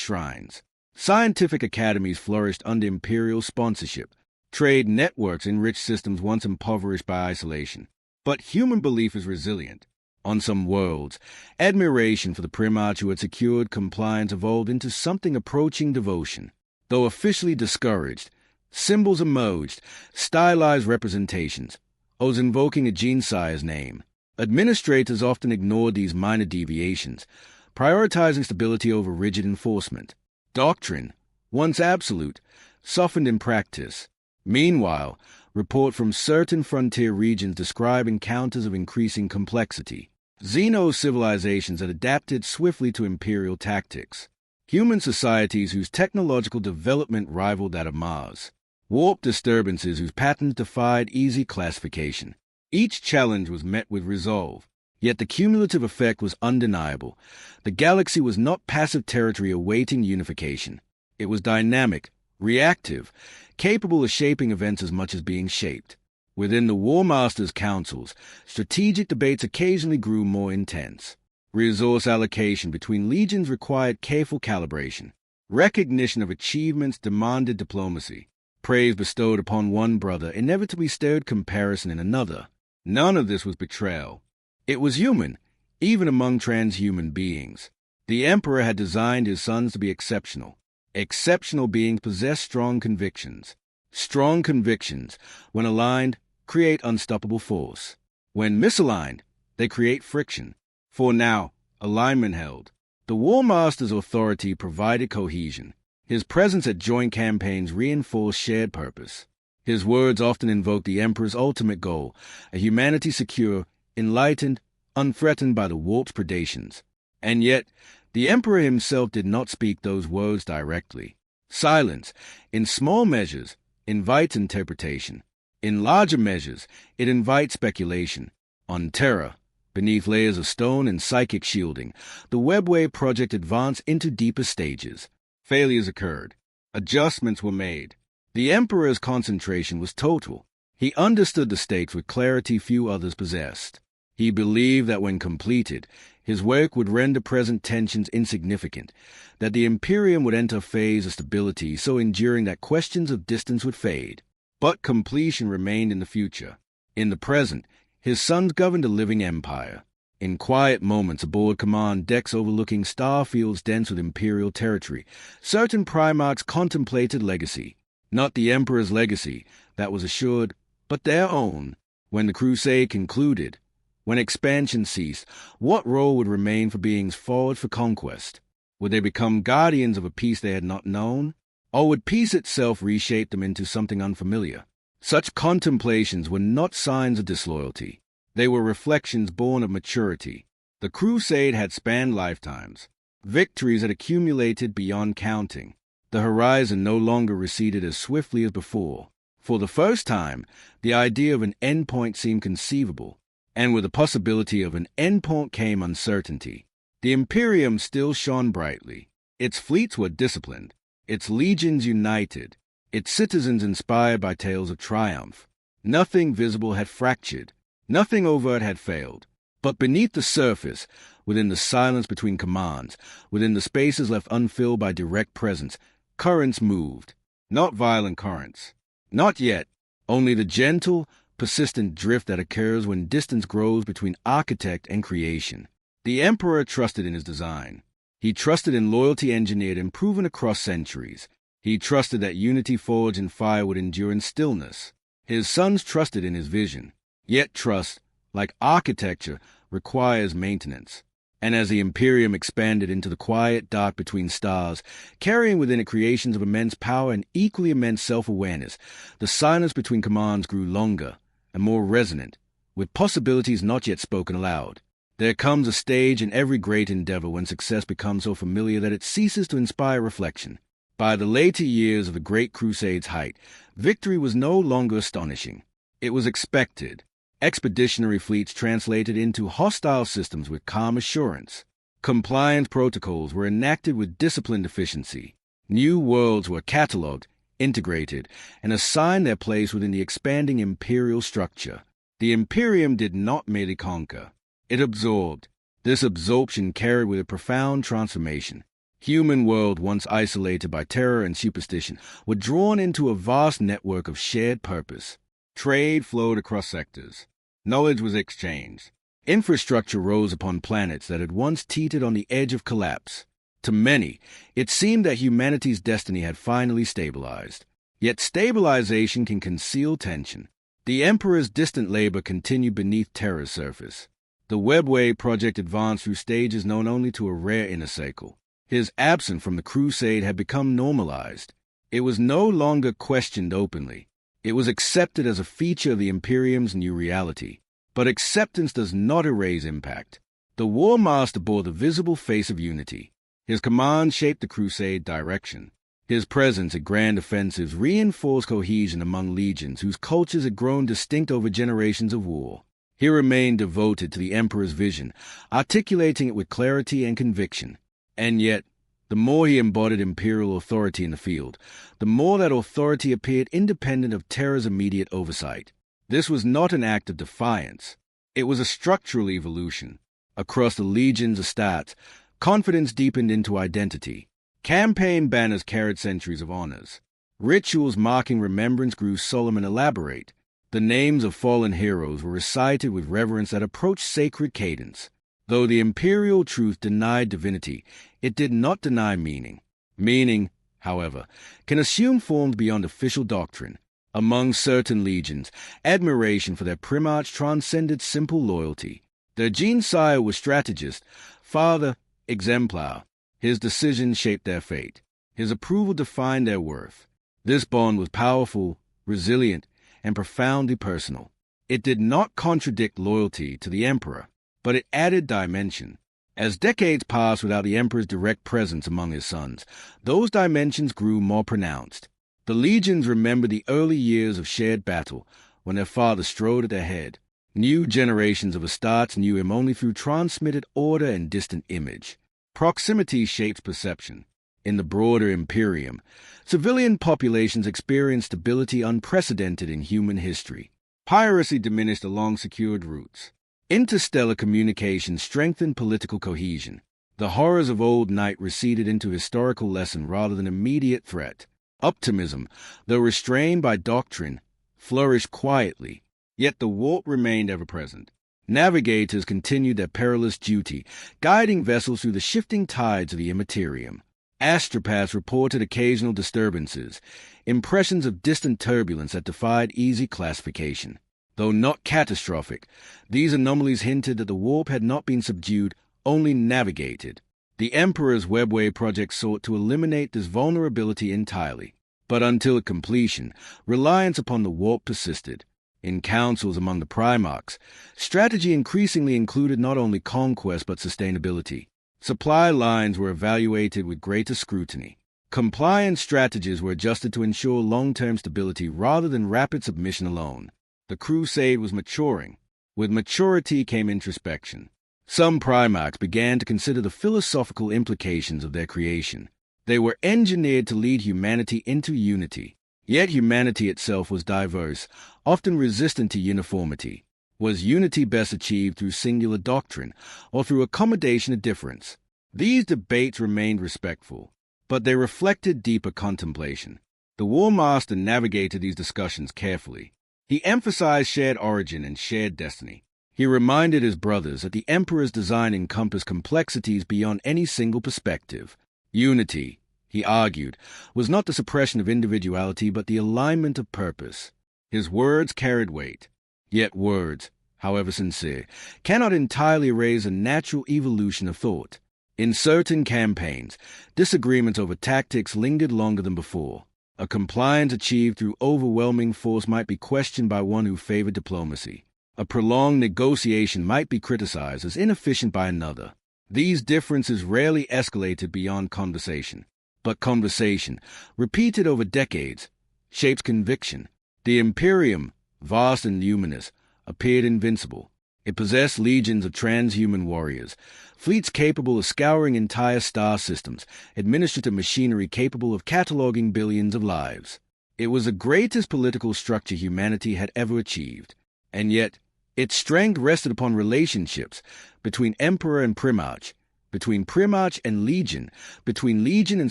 shrines. Scientific academies flourished under Imperial sponsorship. Trade networks enriched systems once impoverished by isolation. But human belief is resilient. On some worlds, admiration for the Primarch who had secured compliance evolved into something approaching devotion. Though officially discouraged, symbols emerged, stylized representations, oaths invoking a genesire's name. Administrators often ignored these minor deviations, prioritizing stability over rigid enforcement. Doctrine, once absolute, softened in practice. Meanwhile, report from certain frontier regions describe encounters of increasing complexity. Xeno-civilizations had adapted swiftly to Imperial tactics. Human societies whose technological development rivaled that of Mars. Warp disturbances whose patterns defied easy classification. Each challenge was met with resolve. Yet the cumulative effect was undeniable. The galaxy was not passive territory awaiting unification. It was dynamic, reactive, capable of shaping events as much as being shaped. Within the Warmaster's councils, strategic debates occasionally grew more intense. Resource allocation between legions required careful calibration. Recognition of achievements demanded diplomacy. Praise bestowed upon one brother inevitably stirred comparison in another. None of this was betrayal. It was human, even among transhuman beings. The Emperor had designed his sons to be exceptional. Exceptional beings possess strong convictions. Strong convictions, when aligned, create unstoppable force. When misaligned, they create friction. For now, alignment held. The Warmaster's authority provided cohesion. His presence at joint campaigns reinforced shared purpose. His words often invoked the Emperor's ultimate goal, a humanity secure, enlightened, unthreatened by the warp's predations. And yet, the Emperor himself did not speak those words directly. Silence, in small measures, invites interpretation. In larger measures, it invites speculation. On Terra, beneath layers of stone and psychic shielding, the Webway project advanced into deeper stages. Failures occurred. Adjustments were made. The Emperor's concentration was total. He understood the stakes with clarity few others possessed. He believed that when completed, his work would render present tensions insignificant, that the Imperium would enter a phase of stability so enduring that questions of distance would fade. But completion remained in the future. In the present, his sons governed a living empire. In quiet moments aboard command decks overlooking star fields dense with Imperial territory, certain Primarchs contemplated legacy. Not the Emperor's legacy, that was assured, but their own. When the Crusade concluded, when expansion ceased, what role would remain for beings forward for conquest? Would they become guardians of a peace they had not known? Or would peace itself reshape them into something unfamiliar? Such contemplations were not signs of disloyalty. They were reflections born of maturity. The Crusade had spanned lifetimes. Victories had accumulated beyond counting. The horizon no longer receded as swiftly as before. For the first time, the idea of an endpoint seemed conceivable, and with the possibility of an endpoint came uncertainty. The Imperium still shone brightly. Its fleets were disciplined, its legions united, its citizens inspired by tales of triumph. Nothing visible had fractured, nothing overt had failed. But beneath the surface, within the silence between commands, within the spaces left unfilled by direct presence, currents moved. Not violent currents. Not yet. Only the gentle, persistent drift that occurs when distance grows between architect and creation. The Emperor trusted in his design. He trusted in loyalty engineered and proven across centuries. He trusted that unity forged in fire would endure in stillness. His sons trusted in his vision. Yet trust, like architecture, requires maintenance. And as the Imperium expanded into the quiet dark between stars, carrying within it creations of immense power and equally immense self-awareness, the silence between commands grew longer and more resonant, with possibilities not yet spoken aloud. There comes a stage in every great endeavor when success becomes so familiar that it ceases to inspire reflection. By the later years of the Great Crusade's height, victory was no longer astonishing. It was expected. Expeditionary fleets translated into hostile systems with calm assurance. Compliance protocols were enacted with disciplined efficiency. New worlds were catalogued, integrated, and assigned their place within the expanding imperial structure. The Imperium did not merely conquer. It absorbed. This absorption carried with it profound transformation. Human world, once isolated by terror and superstition, were drawn into a vast network of shared purpose. Trade flowed across sectors. Knowledge was exchanged. Infrastructure rose upon planets that had once teetered on the edge of collapse. To many, it seemed that humanity's destiny had finally stabilized. Yet stabilization can conceal tension. The Emperor's distant labor continued beneath terror's surface. The Webway project advanced through stages known only to a rare inner circle. His absence from the Crusade had become normalized. It was no longer questioned openly. It was accepted as a feature of the Imperium's new reality. But acceptance does not erase impact. The Warmaster bore the visible face of unity. His command shaped the Crusade direction. His presence at grand offensives reinforced cohesion among legions whose cultures had grown distinct over generations of war. He remained devoted to the Emperor's vision, articulating it with clarity and conviction. And yet, the more he embodied imperial authority in the field, the more that authority appeared independent of terror's immediate oversight. This was not an act of defiance. It was a structural evolution. Across the legions of stats, confidence deepened into identity. Campaign banners carried centuries of honors. Rituals marking remembrance grew solemn and elaborate. The names of fallen heroes were recited with reverence that approached sacred cadence. Though the imperial truth denied divinity, it did not deny meaning. Meaning, however, can assume forms beyond official doctrine. Among certain legions, admiration for their Primarchs transcended simple loyalty. Their gene-sire was strategist, father, exemplar. His decisions shaped their fate. His approval defined their worth. This bond was powerful, resilient, and profoundly personal. It did not contradict loyalty to the Emperor, but it added dimension. As decades passed without the Emperor's direct presence among his sons, those dimensions grew more pronounced. The legions remembered the early years of shared battle, when their father strode at their head. New generations of Astartes knew him only through transmitted order and distant image. Proximity shapes perception. In the broader Imperium, civilian populations experienced stability unprecedented in human history. Piracy diminished along secured routes. Interstellar communication strengthened political cohesion. The horrors of old night receded into historical lesson rather than immediate threat. Optimism, though restrained by doctrine, flourished quietly, yet the warp remained ever present. Navigators continued their perilous duty, guiding vessels through the shifting tides of the Imperium. Astropaths reported occasional disturbances, impressions of distant turbulence that defied easy classification. Though not catastrophic, these anomalies hinted that the warp had not been subdued, only navigated. The Emperor's Webway project sought to eliminate this vulnerability entirely, but until completion, reliance upon the warp persisted. In councils among the Primarchs, strategy increasingly included not only conquest but sustainability. Supply lines were evaluated with greater scrutiny. Compliance strategies were adjusted to ensure long-term stability rather than rapid submission alone. The Crusade was maturing. With maturity came introspection. Some Primarchs began to consider the philosophical implications of their creation. They were engineered to lead humanity into unity. Yet humanity itself was diverse, often resistant to uniformity. Was unity best achieved through singular doctrine, or through accommodation of difference? These debates remained respectful, but they reflected deeper contemplation. The Warmaster navigated these discussions carefully. He emphasized shared origin and shared destiny. He reminded his brothers that the Emperor's design encompassed complexities beyond any single perspective. Unity, he argued, was not the suppression of individuality but the alignment of purpose. His words carried weight. Yet words, however sincere, cannot entirely erase a natural evolution of thought. In certain campaigns, disagreements over tactics lingered longer than before. A compliance achieved through overwhelming force might be questioned by one who favored diplomacy. A prolonged negotiation might be criticized as inefficient by another. These differences rarely escalated beyond conversation. But conversation, repeated over decades, shapes conviction. The Imperium, vast and luminous, appeared invincible. It possessed legions of transhuman warriors, fleets capable of scouring entire star systems, administrative machinery capable of cataloging billions of lives. It was the greatest political structure humanity had ever achieved, and yet its strength rested upon relationships between Emperor and Primarch, between Primarch and Legion, between Legion and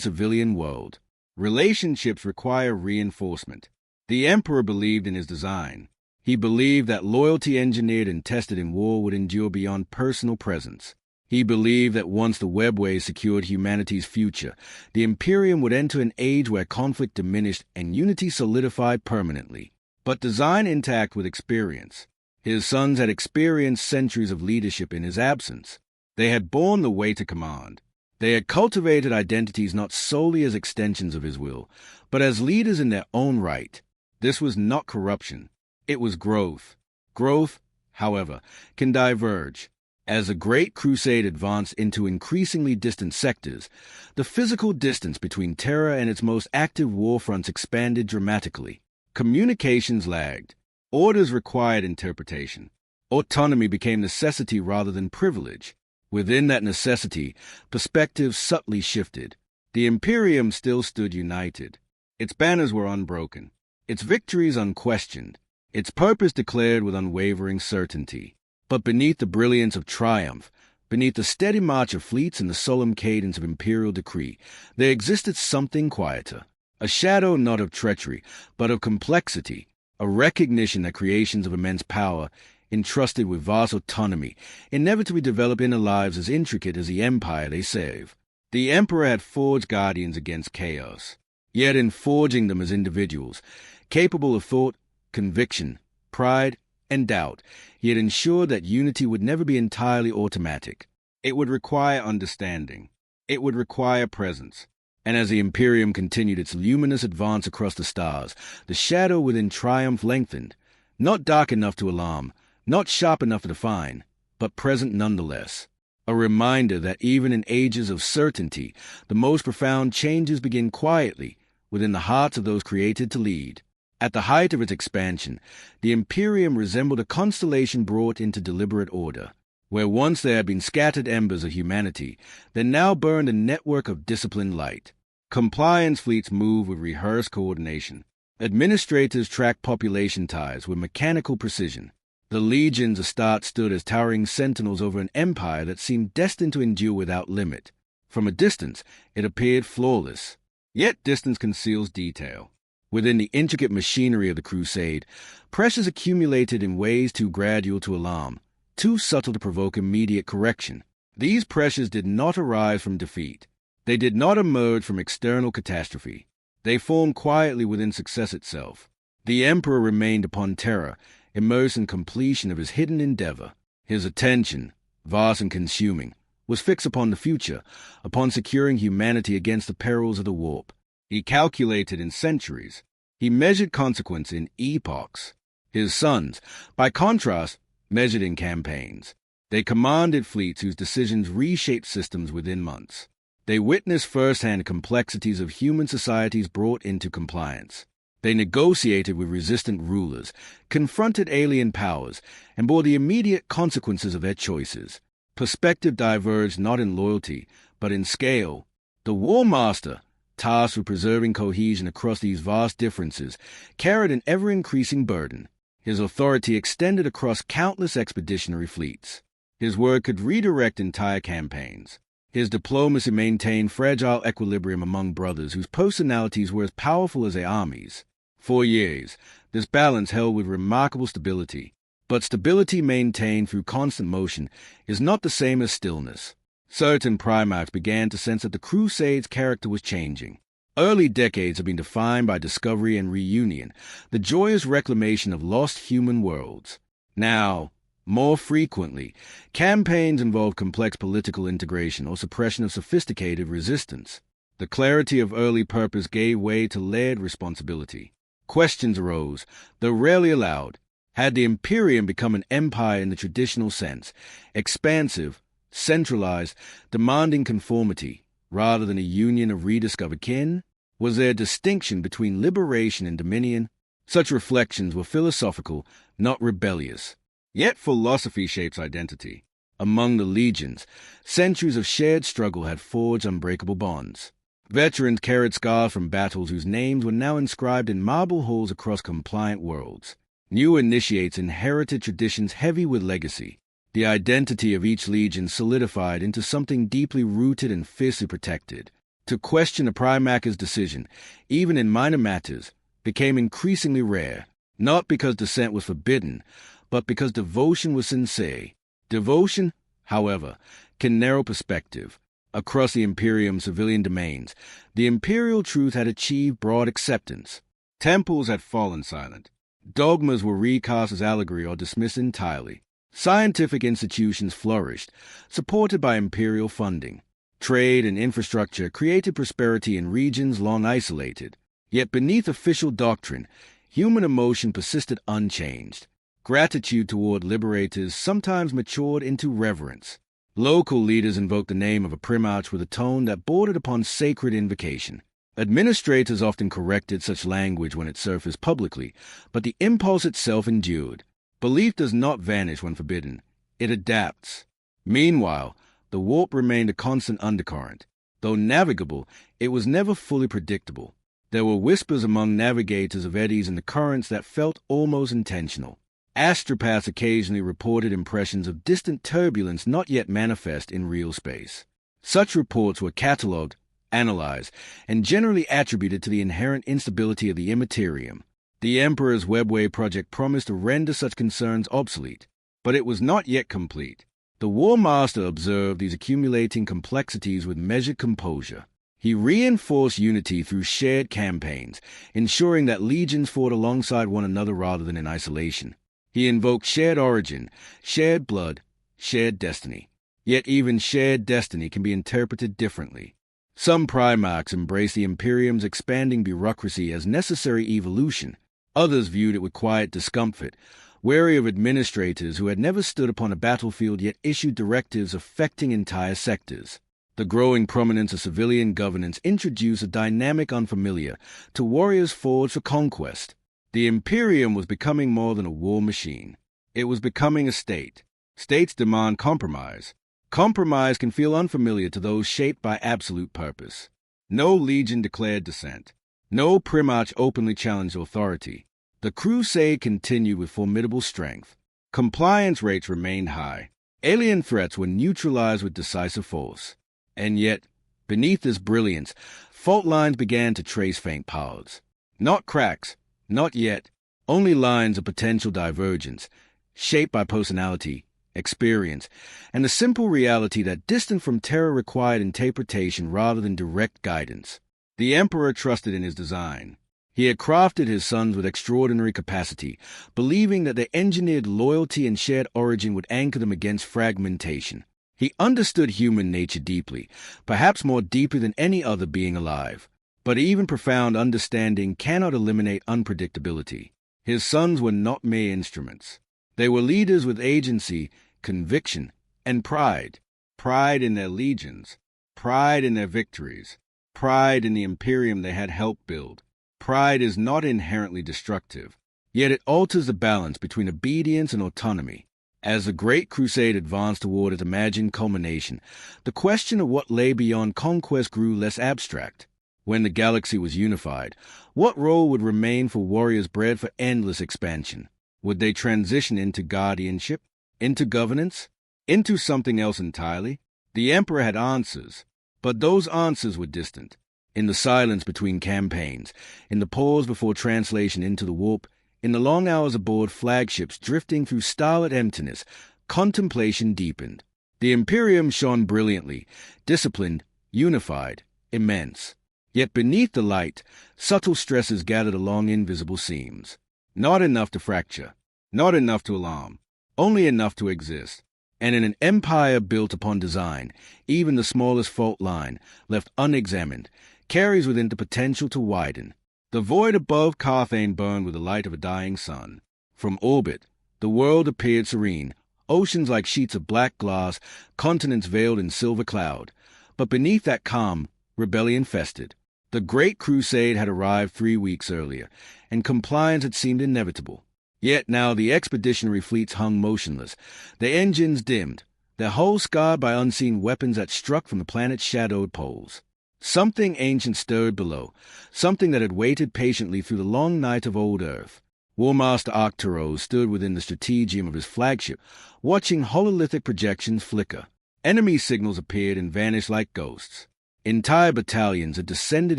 civilian world. Relationships require reinforcement. The Emperor believed in his design. He believed that loyalty engineered and tested in war would endure beyond personal presence. He believed that once the Webway secured humanity's future, the Imperium would enter an age where conflict diminished and unity solidified permanently. But design intact with experience. His sons had experienced centuries of leadership in his absence. They had borne the weight of command. They had cultivated identities not solely as extensions of his will, but as leaders in their own right. This was not corruption. It was growth. Growth, however, can diverge. As the Great Crusade advanced into increasingly distant sectors, the physical distance between Terra and its most active war fronts expanded dramatically. Communications lagged. Orders required interpretation. Autonomy became necessity rather than privilege. Within that necessity, perspectives subtly shifted. The Imperium still stood united. Its banners were unbroken, its victories unquestioned, its purpose declared with unwavering certainty. But beneath the brilliance of triumph, beneath the steady march of fleets and the solemn cadence of imperial decree, there existed something quieter. A shadow not of treachery, but of complexity, a recognition that creations of immense power, entrusted with vast autonomy, inevitably develop inner lives as intricate as the empire they serve. The Emperor had forged guardians against chaos, yet in forging them as individuals, capable of thought, conviction, pride, and doubt, he had ensured that unity would never be entirely automatic. It would require understanding. It would require presence. And as the Imperium continued its luminous advance across the stars, the shadow within triumph lengthened, not dark enough to alarm, not sharp enough to define, but present nonetheless. A reminder that even in ages of certainty, the most profound changes begin quietly within the hearts of those created to lead. At the height of its expansion, the Imperium resembled a constellation brought into deliberate order. Where once there had been scattered embers of humanity, there now burned a network of disciplined light. Compliance fleets moved with rehearsed coordination. Administrators tracked population ties with mechanical precision. The legions astart stood as towering sentinels over an empire that seemed destined to endure without limit. From a distance, it appeared flawless. Yet distance conceals detail. Within the intricate machinery of the Crusade, pressures accumulated in ways too gradual to alarm, too subtle to provoke immediate correction. These pressures did not arise from defeat. They did not emerge from external catastrophe. They formed quietly within success itself. The Emperor remained upon terror, immersed in completion of his hidden endeavor. His attention, vast and consuming, was fixed upon the future, upon securing humanity against the perils of the warp. He calculated in centuries. He measured consequence in epochs. His sons, by contrast, measured in campaigns. They commanded fleets whose decisions reshaped systems within months. They witnessed firsthand complexities of human societies brought into compliance. They negotiated with resistant rulers, confronted alien powers, and bore the immediate consequences of their choices. Perspective diverged not in loyalty, but in scale. The Warmaster, tasked with preserving cohesion across these vast differences, carried an ever-increasing burden. His authority extended across countless expeditionary fleets. His word could redirect entire campaigns. His diplomacy maintained fragile equilibrium among brothers whose personalities were as powerful as their armies. For years, this balance held with remarkable stability. But stability maintained through constant motion is not the same as stillness. Certain Primarchs began to sense that the Crusade's character was changing. Early decades have been defined by discovery and reunion, the joyous reclamation of lost human worlds. Now, more frequently, campaigns involve complex political integration or suppression of sophisticated resistance. The clarity of early purpose gave way to layered responsibility. Questions arose, though rarely aloud. Had the Imperium become an empire in the traditional sense, expansive, centralized, demanding conformity, rather than a union of rediscovered kin? Was there a distinction between liberation and dominion? Such reflections were philosophical, not rebellious. Yet philosophy shapes identity. Among the legions, centuries of shared struggle had forged unbreakable bonds. Veterans carried scars from battles whose names were now inscribed in marble halls across compliant worlds. New initiates inherited traditions heavy with legacy. The identity of each legion solidified into something deeply rooted and fiercely protected. To question a Primarch's decision, even in minor matters, became increasingly rare, not because dissent was forbidden, but because devotion was sincere. Devotion, however, can narrow perspective. Across the Imperium's civilian domains, the imperial truth had achieved broad acceptance. Temples had fallen silent. Dogmas were recast as allegory or dismissed entirely. Scientific institutions flourished, supported by imperial funding. Trade and infrastructure created prosperity in regions long isolated. Yet beneath official doctrine, human emotion persisted unchanged. Gratitude toward liberators sometimes matured into reverence. Local leaders invoked the name of a Primarch with a tone that bordered upon sacred invocation. Administrators often corrected such language when it surfaced publicly, but the impulse itself endured. Belief does not vanish when forbidden. It adapts. Meanwhile, the warp remained a constant undercurrent. Though navigable, it was never fully predictable. There were whispers among navigators of eddies in the currents that felt almost intentional. Astropaths occasionally reported impressions of distant turbulence not yet manifest in real space. Such reports were catalogued, analyzed, and generally attributed to the inherent instability of the Imperium. The Emperor's Webway project promised to render such concerns obsolete, but it was not yet complete. The Warmaster observed these accumulating complexities with measured composure. He reinforced unity through shared campaigns, ensuring that legions fought alongside one another rather than in isolation. He invoked shared origin, shared blood, shared destiny. Yet even shared destiny can be interpreted differently. Some Primarchs embraced the Imperium's expanding bureaucracy as necessary evolution. Others viewed it with quiet discomfort, wary of administrators who had never stood upon a battlefield yet issued directives affecting entire sectors. The growing prominence of civilian governance introduced a dynamic unfamiliar to warriors forged for conquest. The Imperium was becoming more than a war machine. It was becoming a state. States demand compromise. Compromise can feel unfamiliar to those shaped by absolute purpose. No legion declared dissent. No Primarch openly challenged authority. The Crusade continued with formidable strength. Compliance rates remained high. Alien threats were neutralized with decisive force. And yet, beneath this brilliance, fault lines began to trace faint paths. Not cracks, not yet, only lines of potential divergence, shaped by personality, experience, and the simple reality that distant from terror required interpretation rather than direct guidance. The Emperor trusted in his design. He had crafted his sons with extraordinary capacity, believing that their engineered loyalty and shared origin would anchor them against fragmentation. He understood human nature deeply, perhaps more deeply than any other being alive. But even profound understanding cannot eliminate unpredictability. His sons were not mere instruments. They were leaders with agency, conviction, and pride. Pride in their legions, pride in their victories, pride in the Imperium they had helped build. Pride is not inherently destructive, yet it alters the balance between obedience and autonomy. As the Great Crusade advanced toward its imagined culmination, the question of what lay beyond conquest grew less abstract. When the galaxy was unified, what role would remain for warriors bred for endless expansion? Would they transition into guardianship, into governance, into something else entirely? The Emperor had answers, but those answers were distant. In the silence between campaigns, in the pause before translation into the warp, in the long hours aboard flagships drifting through starlit emptiness, contemplation deepened. The Imperium shone brilliantly, disciplined, unified, immense. Yet beneath the light, subtle stresses gathered along invisible seams. Not enough to fracture, not enough to alarm, only enough to exist. And in an empire built upon design, even the smallest fault line, left unexamined, carries within the potential to widen. The void above Carthage burned with the light of a dying sun. From orbit, the world appeared serene, oceans like sheets of black glass, continents veiled in silver cloud. But beneath that calm, rebellion festered. The Great Crusade had arrived 3 weeks earlier, and compliance had seemed inevitable. Yet now the expeditionary fleets hung motionless, their engines dimmed, their hulls scarred by unseen weapons that struck from the planet's shadowed poles. Something ancient stirred below, something that had waited patiently through the long night of old Earth. Warmaster Arcturus stood within the strategium of his flagship, watching hololithic projections flicker. Enemy signals appeared and vanished like ghosts. Entire battalions had descended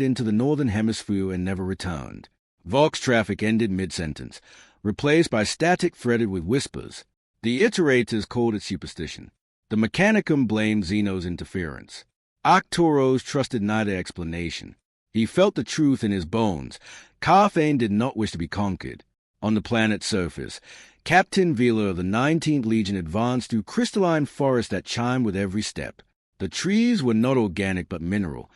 into the northern hemisphere and never returned. Vox traffic ended mid-sentence, replaced by static threaded with whispers. The iterators called it superstition. The Mechanicum blamed Xeno's interference. Arcturus trusted neither explanation. He felt the truth in his bones. Carthage did not wish to be conquered. On the planet's surface, Captain Vila of the 19th Legion advanced through crystalline forests that chimed with every step. The trees were not organic but mineral,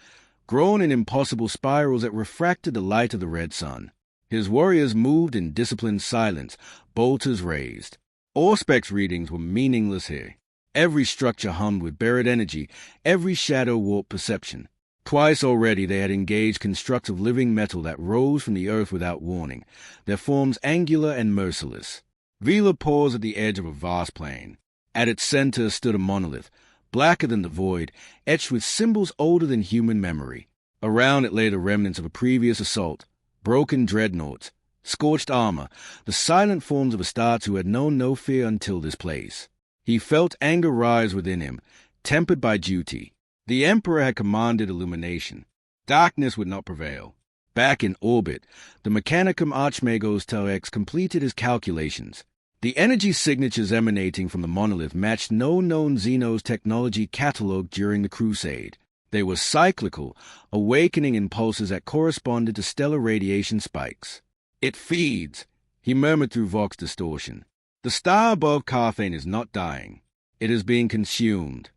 grown in impossible spirals that refracted the light of the red sun. His warriors moved in disciplined silence, bolters raised. Auspex readings were meaningless here. Every structure hummed with buried energy, every shadow warped perception. Twice already they had engaged constructs of living metal that rose from the earth without warning, their forms angular and merciless. Vila paused at the edge of a vast plain. At its center stood a monolith, blacker than the void, etched with symbols older than human memory. Around it lay the remnants of a previous assault, broken dreadnoughts, scorched armor, the silent forms of Astartes who had known no fear until this place. He felt anger rise within him, tempered by duty. The Emperor had commanded illumination. Darkness would not prevail. Back in orbit, the Mechanicum Archmagos Telex completed his calculations. The energy signatures emanating from the monolith matched no known Xeno's technology cataloged during the Crusade. They were cyclical, awakening impulses that corresponded to stellar radiation spikes. "It feeds," he murmured through Vox distortion. "The star above Carthage is not dying. It is being consumed."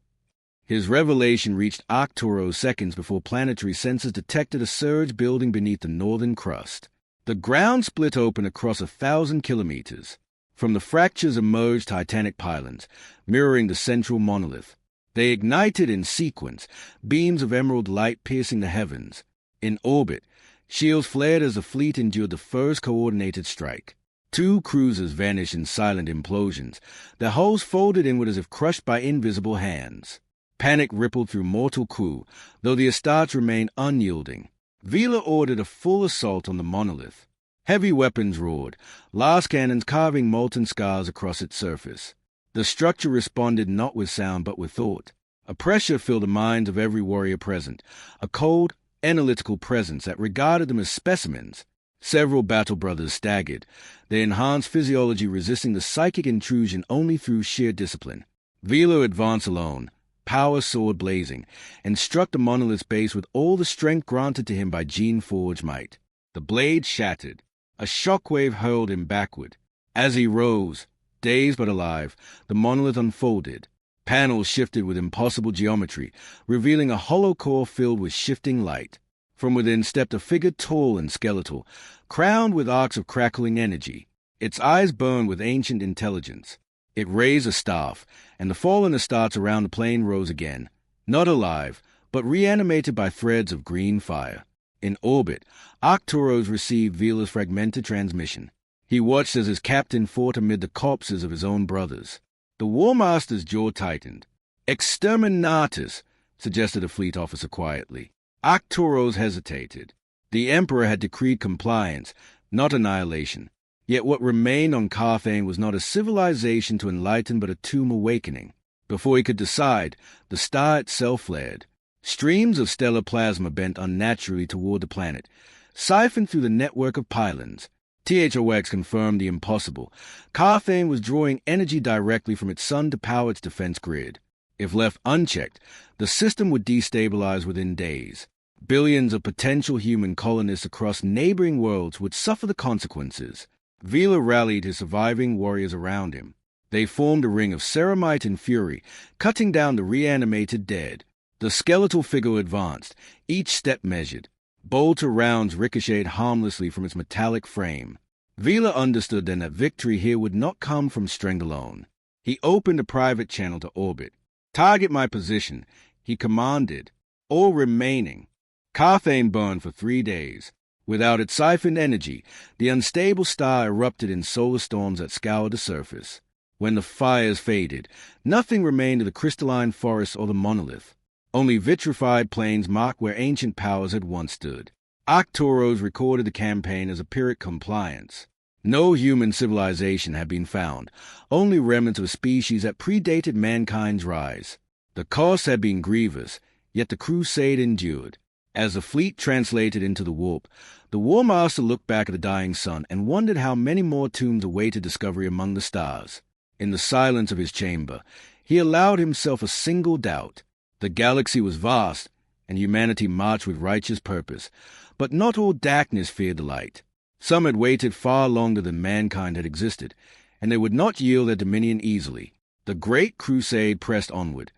His revelation reached Arcturus seconds before planetary sensors detected a surge building beneath the northern crust. The ground split open across 1,000 kilometers. From the fractures emerged titanic pylons, mirroring the central monolith. They ignited in sequence, beams of emerald light piercing the heavens. In orbit, shields flared as the fleet endured the first coordinated strike. 2 cruisers vanished in silent implosions, their hulls folded inward as if crushed by invisible hands. Panic rippled through mortal crew, though the Astartes remained unyielding. Vila ordered a full assault on the monolith. Heavy weapons roared, las cannons carving molten scars across its surface. The structure responded not with sound but with thought. A pressure filled the minds of every warrior present, a cold, analytical presence that regarded them as specimens. Several battle brothers staggered, their enhanced physiology resisting the psychic intrusion only through sheer discipline. Velo advanced alone, power sword blazing, and struck the monolith's base with all the strength granted to him by gene-forged might. The blade shattered. A shockwave hurled him backward. As he rose, dazed but alive, the monolith unfolded. Panels shifted with impossible geometry, revealing a hollow core filled with shifting light. From within stepped a figure tall and skeletal, crowned with arcs of crackling energy. Its eyes burned with ancient intelligence. It raised a staff, and the fallen Astartes around the plane rose again, not alive, but reanimated by threads of green fire. In orbit, Arcturus received Vela's fragmented transmission. He watched as his captain fought amid the corpses of his own brothers. The Warmaster's jaw tightened. "Exterminatus," suggested a fleet officer quietly. Arcturus hesitated. The Emperor had decreed compliance, not annihilation. Yet what remained on Carthage was not a civilization to enlighten but a tomb awakening. Before he could decide, the star itself flared. Streams of stellar plasma bent unnaturally toward the planet, siphoned through the network of pylons. THOX confirmed the impossible. Carthage was drawing energy directly from its sun to power its defense grid. If left unchecked, the system would destabilize within days. Billions of potential human colonists across neighboring worlds would suffer the consequences. Vela rallied his surviving warriors around him. They formed a ring of ceramite and fury, cutting down the reanimated dead. The skeletal figure advanced, each step measured. Bolter rounds ricocheted harmlessly from its metallic frame. Vela understood then that victory here would not come from strength alone. He opened a private channel to orbit. "Target my position," he commanded. "All remaining." Carthage burned for 3 days. Without its siphoned energy, the unstable star erupted in solar storms that scoured the surface. When the fires faded, nothing remained of the crystalline forest or the monolith. Only vitrified plains marked where ancient powers had once stood. Arcturus recorded the campaign as a Pyrrhic compliance. No human civilization had been found, only remnants of a species that predated mankind's rise. The cost had been grievous, yet the crusade endured. As the fleet translated into the warp, the Warmaster looked back at the dying sun and wondered how many more tombs awaited discovery among the stars. In the silence of his chamber, he allowed himself a single doubt. The galaxy was vast, and humanity marched with righteous purpose, but not all darkness feared the light. Some had waited far longer than mankind had existed, and they would not yield their dominion easily. The Great Crusade pressed onward,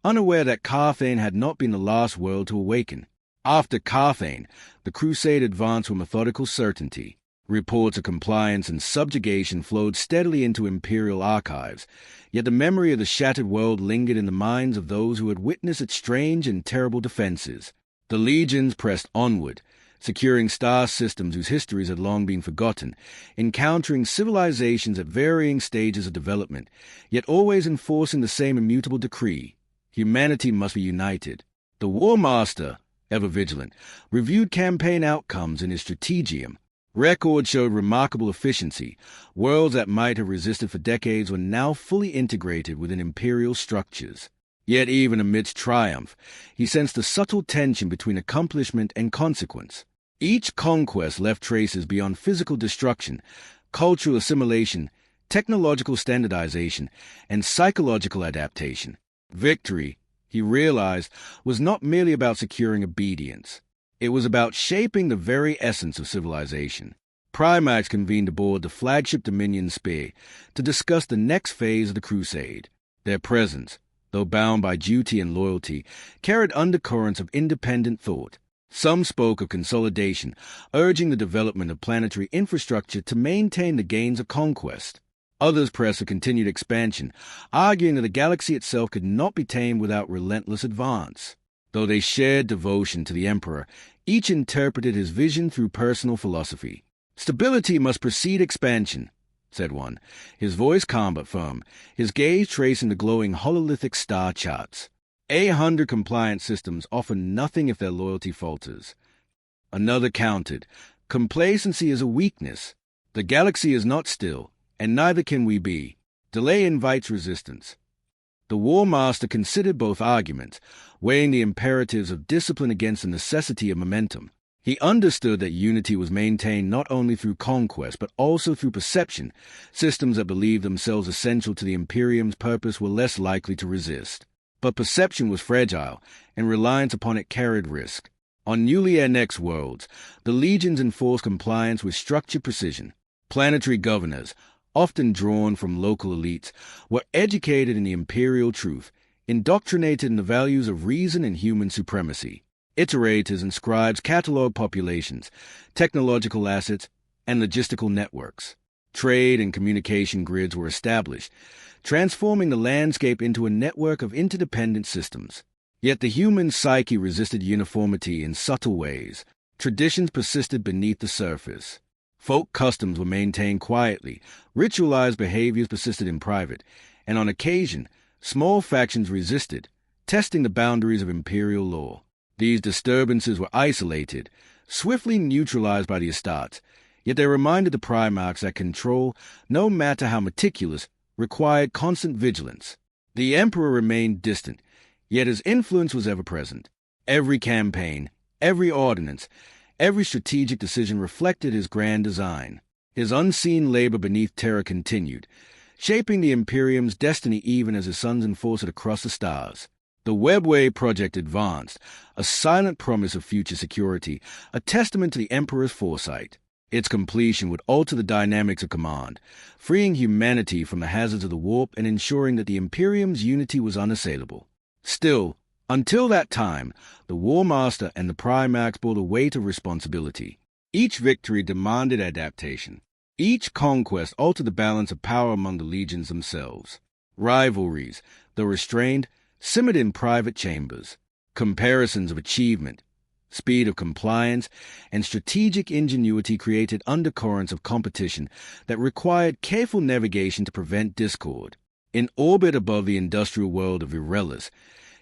unaware that Carthage had not been the last world to awaken. After Carthage, the crusade advanced with methodical certainty. Reports of compliance and subjugation flowed steadily into Imperial archives, yet the memory of the shattered world lingered in the minds of those who had witnessed its strange and terrible defenses. The legions pressed onward, securing star systems whose histories had long been forgotten, encountering civilizations at varying stages of development, yet always enforcing the same immutable decree: humanity must be united. The Warmaster, ever vigilant, reviewed campaign outcomes in his strategium. Records showed remarkable efficiency. Worlds that might have resisted for decades were now fully integrated within Imperial structures. Yet even amidst triumph, he sensed a subtle tension between accomplishment and consequence. Each conquest left traces beyond physical destruction, cultural assimilation, technological standardization, and psychological adaptation. Victory, he realized, was not merely about securing obedience. It was about shaping the very essence of civilization. Primarchs convened aboard the flagship Dominion Spear to discuss the next phase of the crusade. Their presence, though bound by duty and loyalty, carried undercurrents of independent thought. Some spoke of consolidation, urging the development of planetary infrastructure to maintain the gains of conquest. Others pressed for continued expansion, arguing that the galaxy itself could not be tamed without relentless advance. Though they shared devotion to the Emperor, each interpreted his vision through personal philosophy. "Stability must precede expansion," said one, his voice calm but firm, his gaze tracing the glowing hololithic star charts. 800 compliant systems offer nothing if their loyalty falters. Another countered, "Complacency is a weakness. The galaxy is not still, and neither can we be. Delay invites resistance." The Warmaster considered both arguments, weighing the imperatives of discipline against the necessity of momentum. He understood that unity was maintained not only through conquest, but also through perception. Systems that believed themselves essential to the Imperium's purpose were less likely to resist. But perception was fragile, and reliance upon it carried risk. On newly annexed worlds, the legions enforced compliance with structured precision. Planetary governors, often drawn from local elites, were educated in the imperial truth, indoctrinated in the values of reason and human supremacy. Iterators and scribes cataloged populations, technological assets, and logistical networks. Trade and communication grids were established, transforming the landscape into a network of interdependent systems. Yet the human psyche resisted uniformity in subtle ways. Traditions persisted beneath the surface. Folk customs were maintained quietly, ritualized behaviors persisted in private, and on occasion, small factions resisted, testing the boundaries of imperial law. These disturbances were isolated, swiftly neutralized by the estates, yet they reminded the Primarchs that control, no matter how meticulous, required constant vigilance. The Emperor remained distant, yet his influence was ever present. Every campaign, every ordinance, every strategic decision reflected his grand design. His unseen labor beneath terror continued, shaping the Imperium's destiny even as his sons enforced it across the stars. The Webway project advanced, a silent promise of future security, a testament to the Emperor's foresight. Its completion would alter the dynamics of command, freeing humanity from the hazards of the warp and ensuring that the Imperium's unity was unassailable. Still, until that time, the Warmaster and the Primarchs bore the weight of responsibility. Each victory demanded adaptation. Each conquest altered the balance of power among the legions themselves. Rivalries, though restrained, simmered in private chambers. Comparisons of achievement, speed of compliance, and strategic ingenuity created undercurrents of competition that required careful navigation to prevent discord. In orbit above the industrial world of Irelis,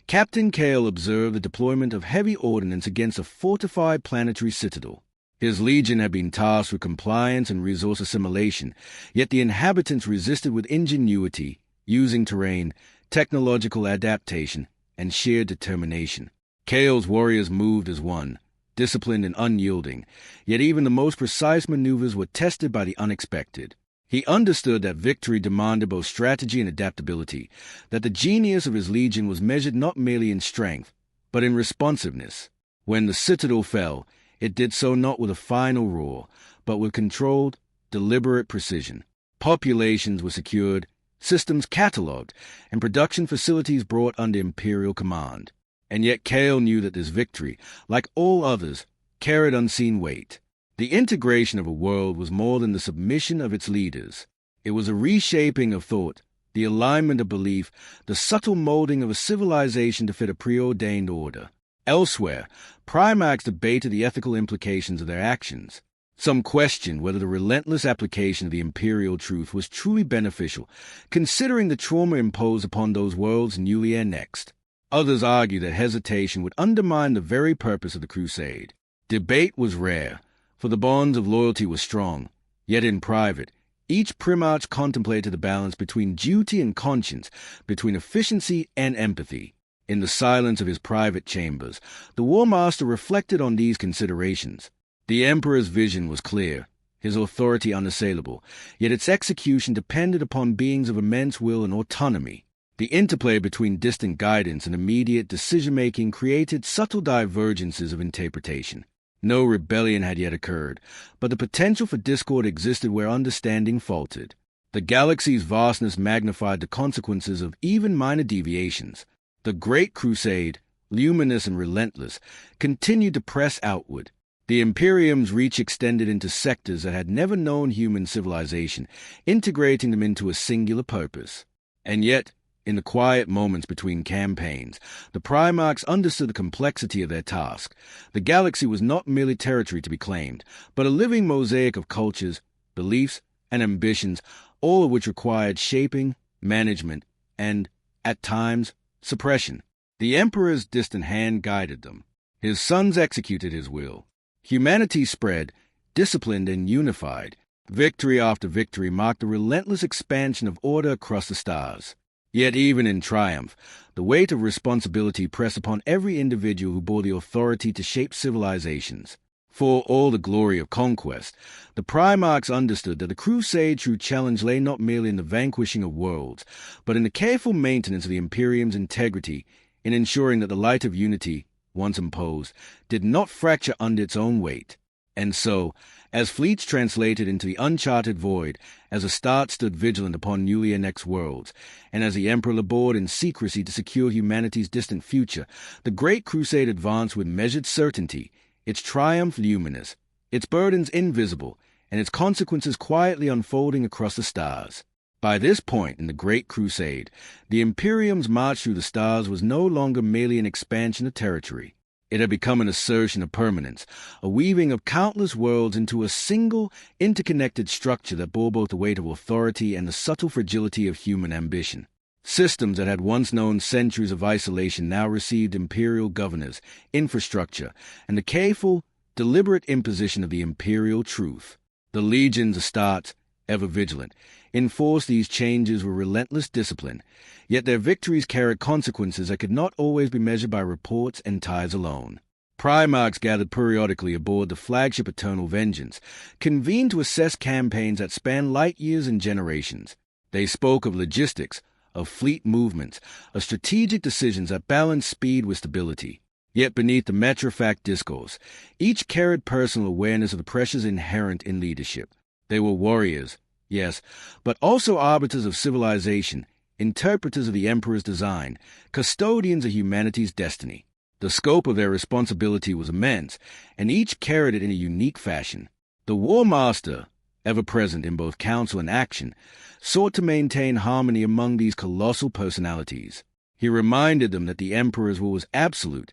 Captain Kale observed the deployment of heavy ordnance against a fortified planetary citadel. His legion had been tasked with compliance and resource assimilation, yet the inhabitants resisted with ingenuity, using terrain, technological adaptation, and sheer determination. Kale's warriors moved as one, disciplined and unyielding, yet even the most precise maneuvers were tested by the unexpected. He understood that victory demanded both strategy and adaptability, that the genius of his legion was measured not merely in strength, but in responsiveness. When the citadel fell, it did so not with a final roar, but with controlled, deliberate precision. Populations were secured, systems catalogued, and production facilities brought under Imperial command. And yet Kale knew that this victory, like all others, carried unseen weight. The integration of a world was more than the submission of its leaders. It was a reshaping of thought, the alignment of belief, the subtle molding of a civilization to fit a preordained order. Elsewhere, Primarchs debated the ethical implications of their actions. Some questioned whether the relentless application of the imperial truth was truly beneficial, considering the trauma imposed upon those worlds newly annexed. Others argued that hesitation would undermine the very purpose of the crusade. Debate was rare, for the bonds of loyalty were strong, yet in private, each Primarch contemplated the balance between duty and conscience, between efficiency and empathy. In the silence of his private chambers, the Warmaster reflected on these considerations. The Emperor's vision was clear, his authority unassailable, yet its execution depended upon beings of immense will and autonomy. The interplay between distant guidance and immediate decision-making created subtle divergences of interpretation. No rebellion had yet occurred, but the potential for discord existed where understanding faltered. The galaxy's vastness magnified the consequences of even minor deviations. The Great Crusade, luminous and relentless, continued to press outward. The Imperium's reach extended into sectors that had never known human civilization, integrating them into a singular purpose. And yet, in the quiet moments between campaigns, the Primarchs understood the complexity of their task. The galaxy was not merely territory to be claimed, but a living mosaic of cultures, beliefs, and ambitions, all of which required shaping, management, and, at times, suppression. The Emperor's distant hand guided them. His sons executed his will. Humanity spread, disciplined and unified. Victory after victory marked the relentless expansion of order across the stars. Yet even in triumph, the weight of responsibility pressed upon every individual who bore the authority to shape civilizations. For all the glory of conquest, the Primarchs understood that the Crusade's true challenge lay not merely in the vanquishing of worlds, but in the careful maintenance of the Imperium's integrity, in ensuring that the light of unity, once imposed, did not fracture under its own weight. And so, as fleets translated into the uncharted void, as Astarte stood vigilant upon newly annexed worlds, and as the Emperor labored in secrecy to secure humanity's distant future, the Great Crusade advanced with measured certainty, its triumph luminous, its burdens invisible, and its consequences quietly unfolding across the stars. By this point in the Great Crusade, the Imperium's march through the stars was no longer merely an expansion of territory. It had become an assertion of permanence, a weaving of countless worlds into a single, interconnected structure that bore both the weight of authority and the subtle fragility of human ambition. Systems that had once known centuries of isolation now received imperial governors, infrastructure, and the careful, deliberate imposition of the imperial truth. The legions of Astarte, ever vigilant, enforced these changes with relentless discipline, yet their victories carried consequences that could not always be measured by reports and ties alone. Primarchs gathered periodically aboard the flagship Eternal Vengeance, convened to assess campaigns that spanned light years and generations. They spoke of logistics, of fleet movements, of strategic decisions that balanced speed with stability. Yet beneath the matter-of-fact discourse, each carried personal awareness of the pressures inherent in leadership. They were warriors, yes, but also arbiters of civilization, interpreters of the Emperor's design, custodians of humanity's destiny. The scope of their responsibility was immense, and each carried it in a unique fashion. The Warmaster, ever present in both counsel and action, sought to maintain harmony among these colossal personalities. He reminded them that the Emperor's will was absolute,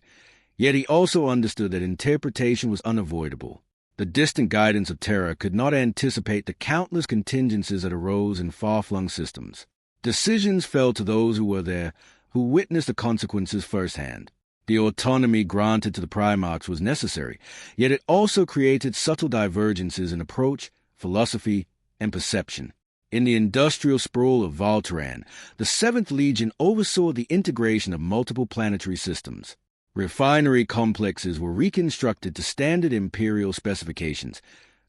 yet he also understood that interpretation was unavoidable. The distant guidance of terror could not anticipate the countless contingencies that arose in far-flung systems. Decisions fell to those who were there, who witnessed the consequences firsthand. The autonomy granted to the Primarchs was necessary, yet it also created subtle divergences in approach, philosophy, and perception. In the industrial sprawl of Valteran, the 7th Legion oversaw the integration of multiple planetary systems. Refinery complexes were reconstructed to standard Imperial specifications,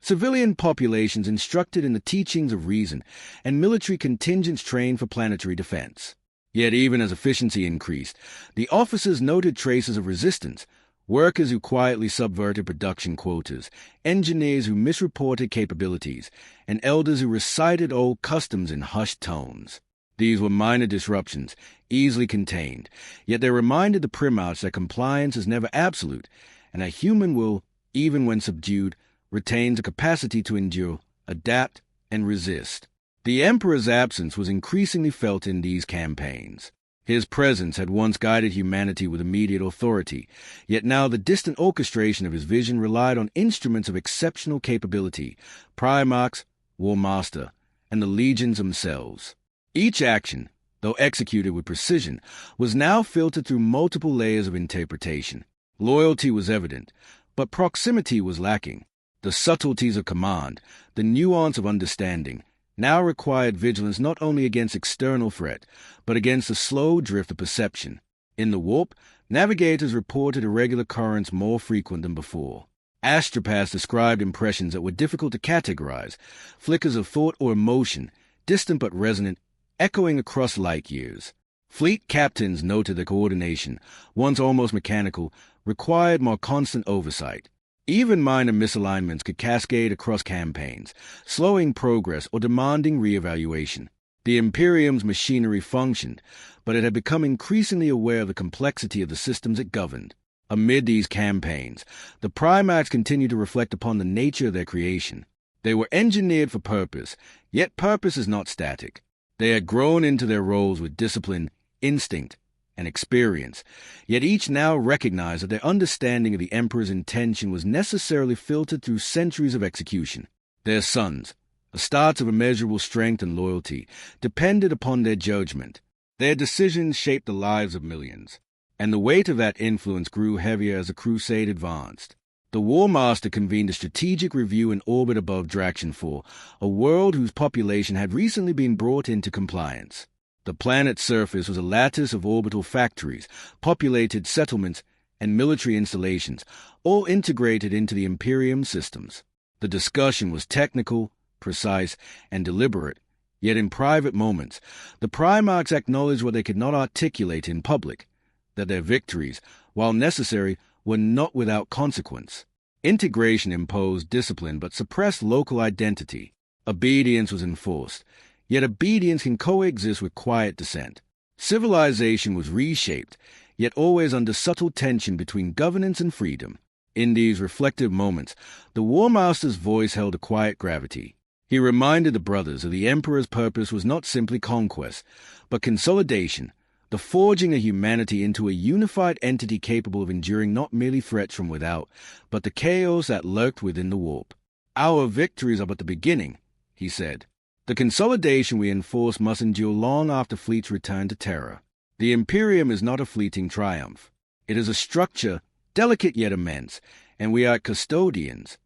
civilian populations instructed in the teachings of reason, and military contingents trained for planetary defense. Yet even as efficiency increased, the officers noted traces of resistance, workers who quietly subverted production quotas, engineers who misreported capabilities, and elders who recited old customs in hushed tones. These were minor disruptions, easily contained, yet they reminded the Primarchs that compliance is never absolute, and that human will, even when subdued, retains a capacity to endure, adapt, and resist. The Emperor's absence was increasingly felt in these campaigns. His presence had once guided humanity with immediate authority, yet now the distant orchestration of his vision relied on instruments of exceptional capability, Primarchs, Warmaster, and the legions themselves. Each action, though executed with precision, was now filtered through multiple layers of interpretation. Loyalty was evident, but proximity was lacking. The subtleties of command, the nuance of understanding, now required vigilance not only against external threat, but against the slow drift of perception. In the warp, navigators reported irregular currents more frequent than before. Astropaths described impressions that were difficult to categorize, flickers of thought or emotion, distant but resonant, echoing across light years. Fleet captains noted that coordination, once almost mechanical, required more constant oversight. Even minor misalignments could cascade across campaigns, slowing progress or demanding reevaluation. The Imperium's machinery functioned, but it had become increasingly aware of the complexity of the systems it governed. Amid these campaigns, the Primarchs continued to reflect upon the nature of their creation. They were engineered for purpose, yet purpose is not static. They had grown into their roles with discipline, instinct, and experience, yet each now recognized that their understanding of the Emperor's intention was necessarily filtered through centuries of execution. Their sons, Astartes of immeasurable strength and loyalty, depended upon their judgment. Their decisions shaped the lives of millions, and the weight of that influence grew heavier as the crusade advanced. The Warmaster convened a strategic review in orbit above Draction 4, a world whose population had recently been brought into compliance. The planet's surface was a lattice of orbital factories, populated settlements, and military installations, all integrated into the Imperium systems. The discussion was technical, precise, and deliberate, yet in private moments, the Primarchs acknowledged what they could not articulate in public, that their victories, while necessary, were not without consequence. Integration imposed discipline but suppressed local identity. Obedience was enforced, yet obedience can coexist with quiet dissent. Civilization was reshaped, yet always under subtle tension between governance and freedom. In these reflective moments, the Warmaster's voice held a quiet gravity. He reminded the brothers that the Emperor's purpose was not simply conquest, but consolidation, the forging of humanity into a unified entity capable of enduring not merely threats from without, but the chaos that lurked within the warp. "Our victories are but the beginning," he said. "The consolidation we enforce must endure long after fleets return to Terra. The Imperium is not a fleeting triumph. It is a structure, delicate yet immense, and we are custodians."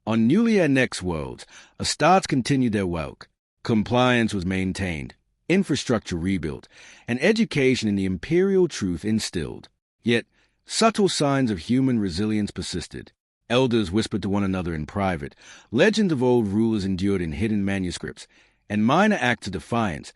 On newly annexed worlds, Astartes continued their work. Compliance was maintained, infrastructure rebuilt, and education in the imperial truth instilled. Yet, subtle signs of human resilience persisted. Elders whispered to one another in private, legends of old rulers endured in hidden manuscripts, and minor acts of defiance,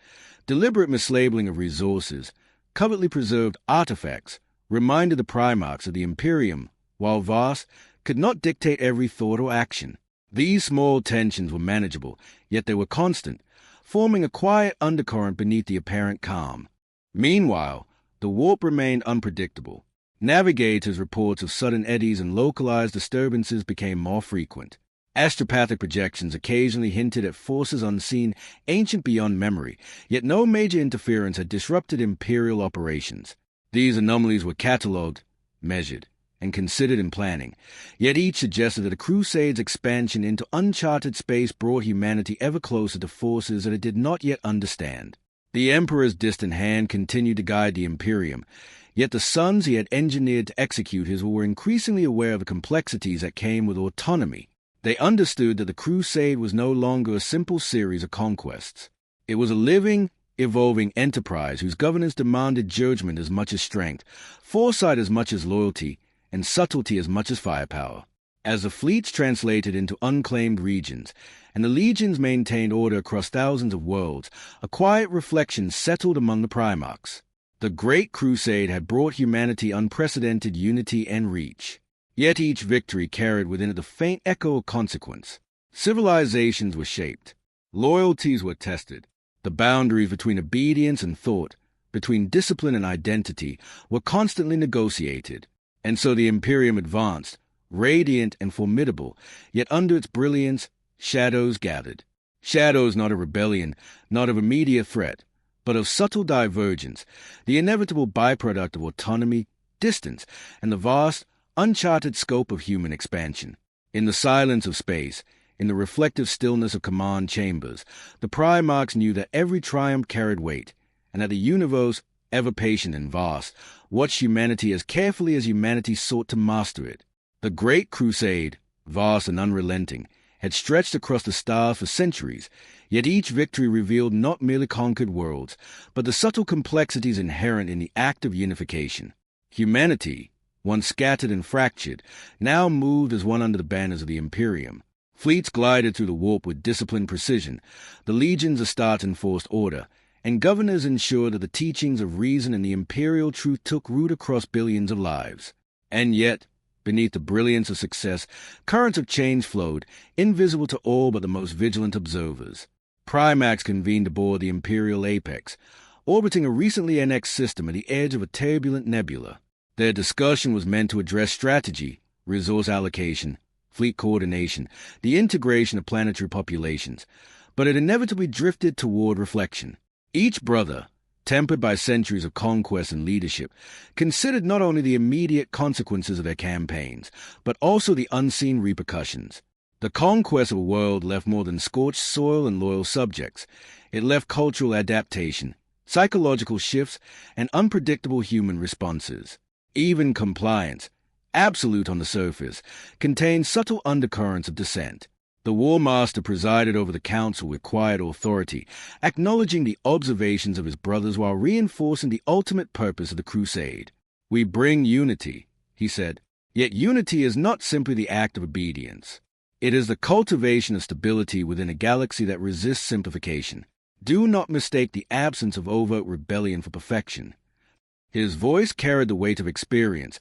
deliberate mislabeling of resources, covetly preserved artifacts, reminded the Primarchs of the Imperium, while vast, could not dictate every thought or action. These small tensions were manageable, yet they were constant, forming a quiet undercurrent beneath the apparent calm. Meanwhile, the warp remained unpredictable. Navigators' reports of sudden eddies and localized disturbances became more frequent. Astropathic projections occasionally hinted at forces unseen, ancient beyond memory, yet no major interference had disrupted Imperial operations. These anomalies were catalogued, measured, and considered in planning, yet each suggested that the Crusade's expansion into uncharted space brought humanity ever closer to forces that it did not yet understand. The Emperor's distant hand continued to guide the Imperium, yet the sons he had engineered to execute his were increasingly aware of the complexities that came with autonomy. They understood that the Crusade was no longer a simple series of conquests. It was a living, evolving enterprise whose governance demanded judgment as much as strength, foresight as much as loyalty, and subtlety as much as firepower. As the fleets translated into unclaimed regions, and the legions maintained order across thousands of worlds, a quiet reflection settled among the Primarchs. The Great Crusade had brought humanity unprecedented unity and reach. Yet each victory carried within it the faint echo of consequence. Civilizations were shaped. Loyalties were tested. The boundaries between obedience and thought, between discipline and identity, were constantly negotiated. And so the Imperium advanced, radiant and formidable, yet under its brilliance, shadows gathered. Shadows not of rebellion, not of immediate threat, but of subtle divergence, the inevitable byproduct of autonomy, distance, and the vast, uncharted scope of human expansion. In the silence of space, in the reflective stillness of command chambers, the Primarchs knew that every triumph carried weight, and that the universe, ever patient and vast, watched humanity as carefully as humanity sought to master it. The Great Crusade, vast and unrelenting, had stretched across the stars for centuries, yet each victory revealed not merely conquered worlds, but the subtle complexities inherent in the act of unification. Humanity, once scattered and fractured, now moved as one under the banners of the Imperium. Fleets glided through the warp with disciplined precision, the legions of Astartes enforced order, and governors ensured that the teachings of reason and the imperial truth took root across billions of lives. And yet, beneath the brilliance of success, currents of change flowed, invisible to all but the most vigilant observers. Primarchs convened aboard the Imperial Apex, orbiting a recently annexed system at the edge of a turbulent nebula. Their discussion was meant to address strategy, resource allocation, fleet coordination, the integration of planetary populations, but it inevitably drifted toward reflection. Each brother, tempered by centuries of conquest and leadership, considered not only the immediate consequences of their campaigns, but also the unseen repercussions. The conquest of a world left more than scorched soil and loyal subjects. It left cultural adaptation, psychological shifts, and unpredictable human responses. Even compliance, absolute on the surface, contained subtle undercurrents of dissent. The Warmaster presided over the council with quiet authority, acknowledging the observations of his brothers while reinforcing the ultimate purpose of the crusade. "We bring unity," he said. Yet unity is not simply the act of obedience. It is the cultivation of stability within a galaxy that resists simplification. Do not mistake the absence of overt rebellion for perfection. His voice carried the weight of experience,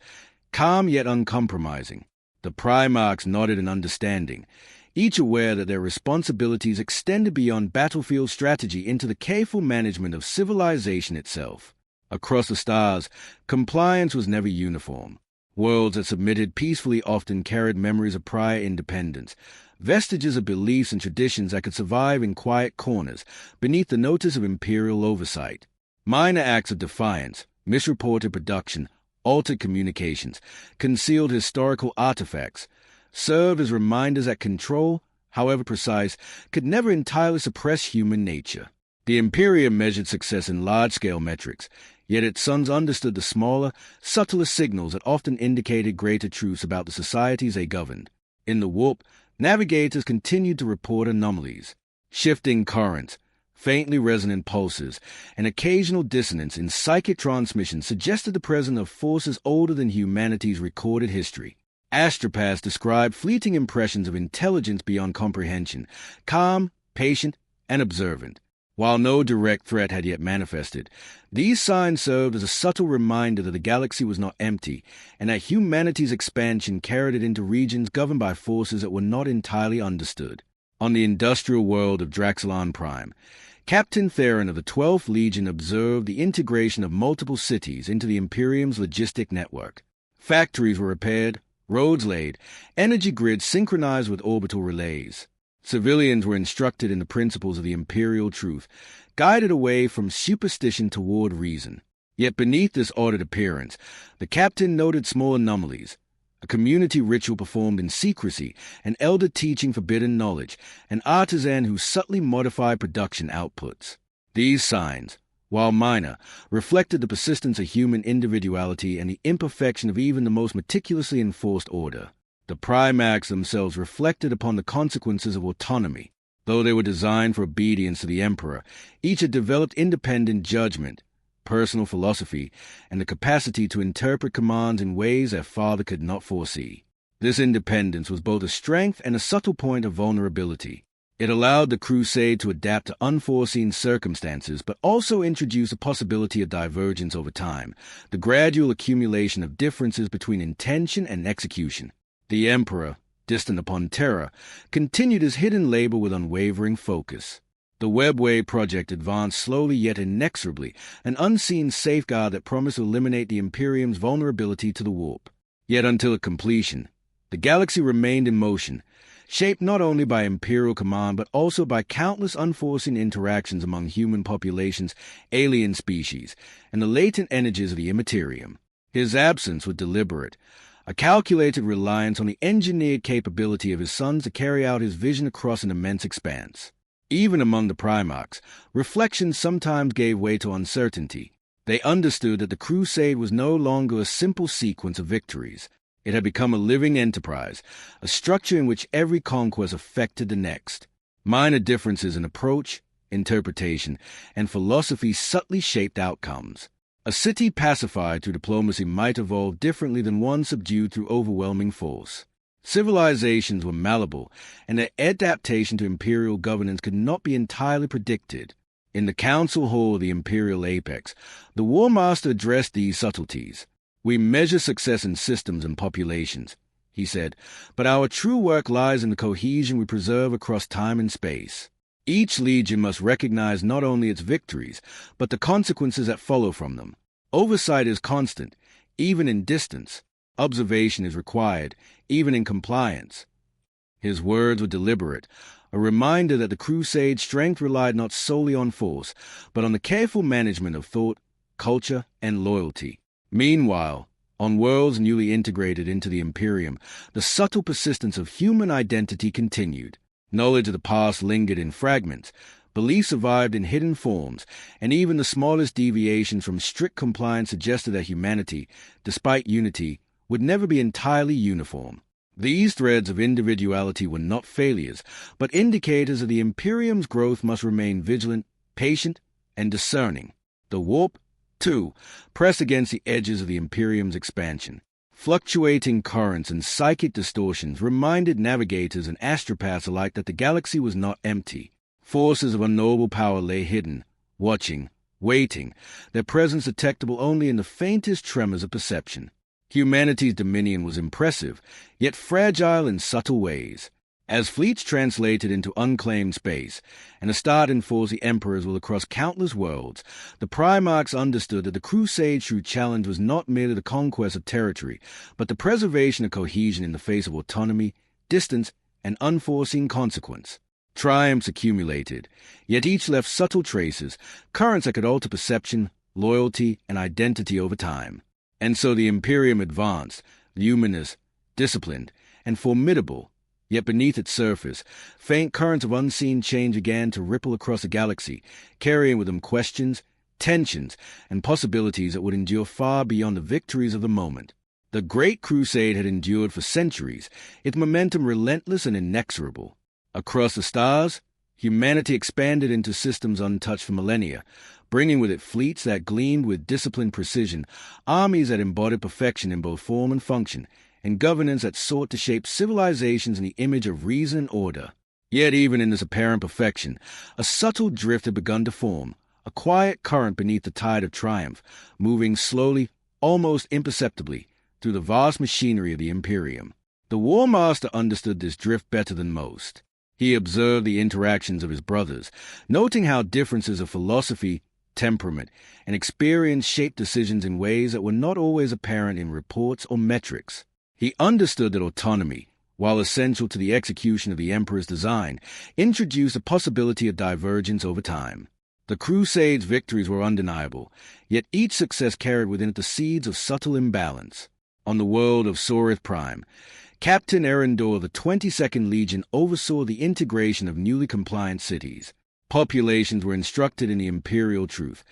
calm yet uncompromising. The Primarchs nodded in understanding, each aware that their responsibilities extended beyond battlefield strategy into the careful management of civilization itself. Across the stars, compliance was never uniform. Worlds that submitted peacefully often carried memories of prior independence, vestiges of beliefs and traditions that could survive in quiet corners beneath the notice of Imperial oversight. Minor acts of defiance, misreported production, altered communications, concealed historical artifacts, served as reminders that control, however precise, could never entirely suppress human nature. The Imperium measured success in large-scale metrics, yet its sons understood the smaller, subtler signals that often indicated greater truths about the societies they governed. In the warp, navigators continued to report anomalies, shifting currents, faintly resonant pulses, and occasional dissonance in psychic transmission suggested the presence of forces older than humanity's recorded history. Astropaths described fleeting impressions of intelligence beyond comprehension, calm, patient, and observant. While no direct threat had yet manifested, these signs served as a subtle reminder that the galaxy was not empty, and that humanity's expansion carried it into regions governed by forces that were not entirely understood. On the industrial world of Draxilon Prime, Captain Theron of the 12th Legion observed the integration of multiple cities into the Imperium's logistic network. Factories were repaired, roads laid, energy grids synchronized with orbital relays. Civilians were instructed in the principles of the Imperial truth, guided away from superstition toward reason. Yet beneath this ordered appearance, the captain noted small anomalies. A community ritual performed in secrecy, an elder teaching forbidden knowledge, an artisan who subtly modified production outputs. These signs, while minor, reflected the persistence of human individuality and the imperfection of even the most meticulously enforced order. The Primarchs themselves reflected upon the consequences of autonomy. Though they were designed for obedience to the Emperor, each had developed independent judgment, personal philosophy, and the capacity to interpret commands in ways their father could not foresee. This independence was both a strength and a subtle point of vulnerability. It allowed the Crusade to adapt to unforeseen circumstances, but also introduced a possibility of divergence over time, the gradual accumulation of differences between intention and execution. The Emperor, distant upon Terra, continued his hidden labor with unwavering focus. The Webway project advanced slowly yet inexorably, an unseen safeguard that promised to eliminate the Imperium's vulnerability to the warp. Yet until completion, the galaxy remained in motion, shaped not only by Imperial command but also by countless unforeseen interactions among human populations, alien species, and the latent energies of the Immaterium. His absence was deliberate, a calculated reliance on the engineered capability of his sons to carry out his vision across an immense expanse. Even among the Primarchs, reflection sometimes gave way to uncertainty. They understood that the Crusade was no longer a simple sequence of victories. It had become a living enterprise, a structure in which every conquest affected the next. Minor differences in approach, interpretation, and philosophy subtly shaped outcomes. A city pacified through diplomacy might evolve differently than one subdued through overwhelming force. Civilizations were malleable, and their adaptation to imperial governance could not be entirely predicted. In the council hall of the Imperial Apex, the Warmaster addressed these subtleties. "We measure success in systems and populations," he said, "but our true work lies in the cohesion we preserve across time and space. Each legion must recognize not only its victories, but the consequences that follow from them. Oversight is constant, even in distance. Observation is required, even in compliance." His words were deliberate, a reminder that the Crusade's strength relied not solely on force, but on the careful management of thought, culture, and loyalty. Meanwhile, on worlds newly integrated into the Imperium, the subtle persistence of human identity continued. Knowledge of the past lingered in fragments, beliefs survived in hidden forms, and even the smallest deviations from strict compliance suggested that humanity, despite unity, would never be entirely uniform. These threads of individuality were not failures, but indicators of the Imperium's growth must remain vigilant, patient, and discerning. The warp, too, pressed against the edges of the Imperium's expansion. Fluctuating currents and psychic distortions reminded navigators and astropaths alike that the galaxy was not empty. Forces of unknowable power lay hidden, watching, waiting, their presence detectable only in the faintest tremors of perception. Humanity's dominion was impressive, yet fragile in subtle ways. As fleets translated into unclaimed space, and a start enforced the emperors will across countless worlds, the Primarchs understood that the Crusade's true challenge was not merely the conquest of territory, but the preservation of cohesion in the face of autonomy, distance, and unforeseen consequence. Triumphs accumulated, yet each left subtle traces, currents that could alter perception, loyalty, and identity over time. And so the Imperium advanced, luminous, disciplined, and formidable. Yet beneath its surface, faint currents of unseen change began to ripple across the galaxy, carrying with them questions, tensions, and possibilities that would endure far beyond the victories of the moment. The Great Crusade had endured for centuries, its momentum relentless and inexorable. Across the stars, humanity expanded into systems untouched for millennia, bringing with it fleets that gleamed with disciplined precision, armies that embodied perfection in both form and function, and governance that sought to shape civilizations in the image of reason and order. Yet even in this apparent perfection, a subtle drift had begun to form, a quiet current beneath the tide of triumph, moving slowly, almost imperceptibly, through the vast machinery of the Imperium. The Warmaster understood this drift better than most. He observed the interactions of his brothers, noting how differences of philosophy, temperament, and experience shaped decisions in ways that were not always apparent in reports or metrics. He understood that autonomy, while essential to the execution of the Emperor's design, introduced a possibility of divergence over time. The Crusade's victories were undeniable, yet each success carried within it the seeds of subtle imbalance. On the world of Soreth Prime, Captain Erendor of the 22nd Legion oversaw the integration of newly compliant cities. Populations were instructed in the Imperial truth.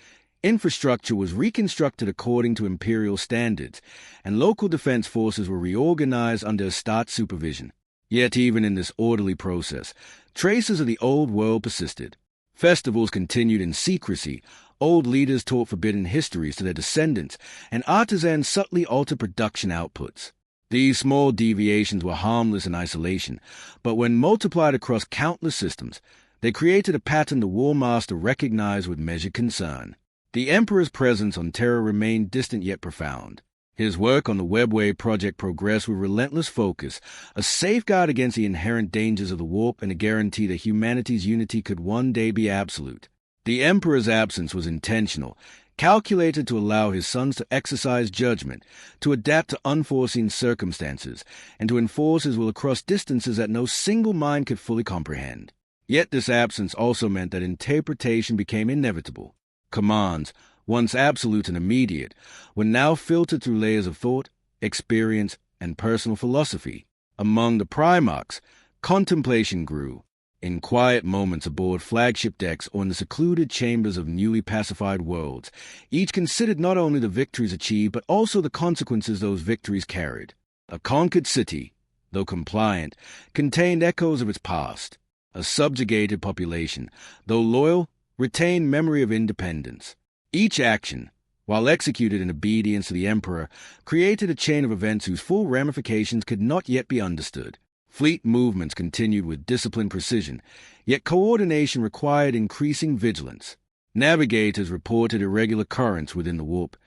Infrastructure was reconstructed according to Imperial standards, and local defense forces were reorganized under Astat supervision. Yet even in this orderly process, traces of the old world persisted. Festivals continued in secrecy, old leaders taught forbidden histories to their descendants, and artisans subtly altered production outputs. These small deviations were harmless in isolation, but when multiplied across countless systems, they created a pattern the Warmaster recognized with measured concern. The Emperor's presence on Terra remained distant yet profound. His work on the Webway project progressed with relentless focus, a safeguard against the inherent dangers of the warp and a guarantee that humanity's unity could one day be absolute. The Emperor's absence was intentional, calculated to allow his sons to exercise judgment, to adapt to unforeseen circumstances, and to enforce his will across distances that no single mind could fully comprehend. Yet this absence also meant that interpretation became inevitable. Commands, once absolute and immediate, were now filtered through layers of thought, experience, and personal philosophy. Among the Primarchs, contemplation grew. In quiet moments aboard flagship decks or in the secluded chambers of newly pacified worlds, each considered not only the victories achieved but also the consequences those victories carried. A conquered city, though compliant, contained echoes of its past. A subjugated population, though loyal, retained memory of independence. Each action, while executed in obedience to the Emperor, created a chain of events whose full ramifications could not yet be understood. Fleet movements continued with disciplined precision, yet coordination required increasing vigilance. Navigators reported irregular currents within the warp.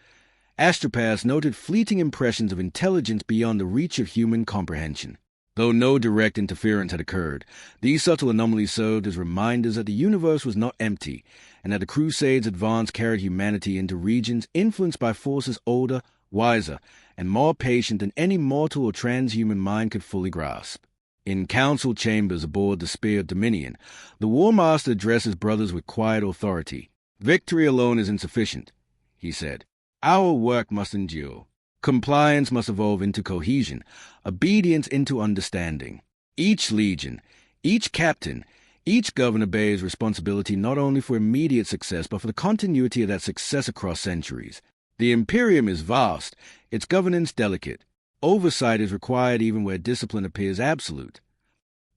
Astropaths noted fleeting impressions of intelligence beyond the reach of human comprehension. Though no direct interference had occurred, these subtle anomalies served as reminders that the universe was not empty, and that the Crusade's advance carried humanity into regions influenced by forces older, wiser, and more patient than any mortal or transhuman mind could fully grasp. In council chambers aboard the Spear of Dominion, the Warmaster addressed his brothers with quiet authority. "Victory alone is insufficient," he said. "Our work must endure. Compliance must evolve into cohesion, obedience into understanding. Each legion, each captain, each governor bears responsibility not only for immediate success but for the continuity of that success across centuries. The Imperium is vast, its governance delicate. Oversight is required even where discipline appears absolute."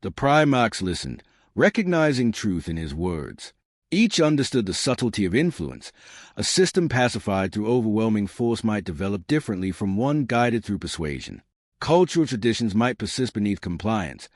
The Primarchs listened, recognizing truth in his words. Each understood the subtlety of influence. A system pacified through overwhelming force might develop differently from one guided through persuasion. Cultural traditions might persist beneath compliance.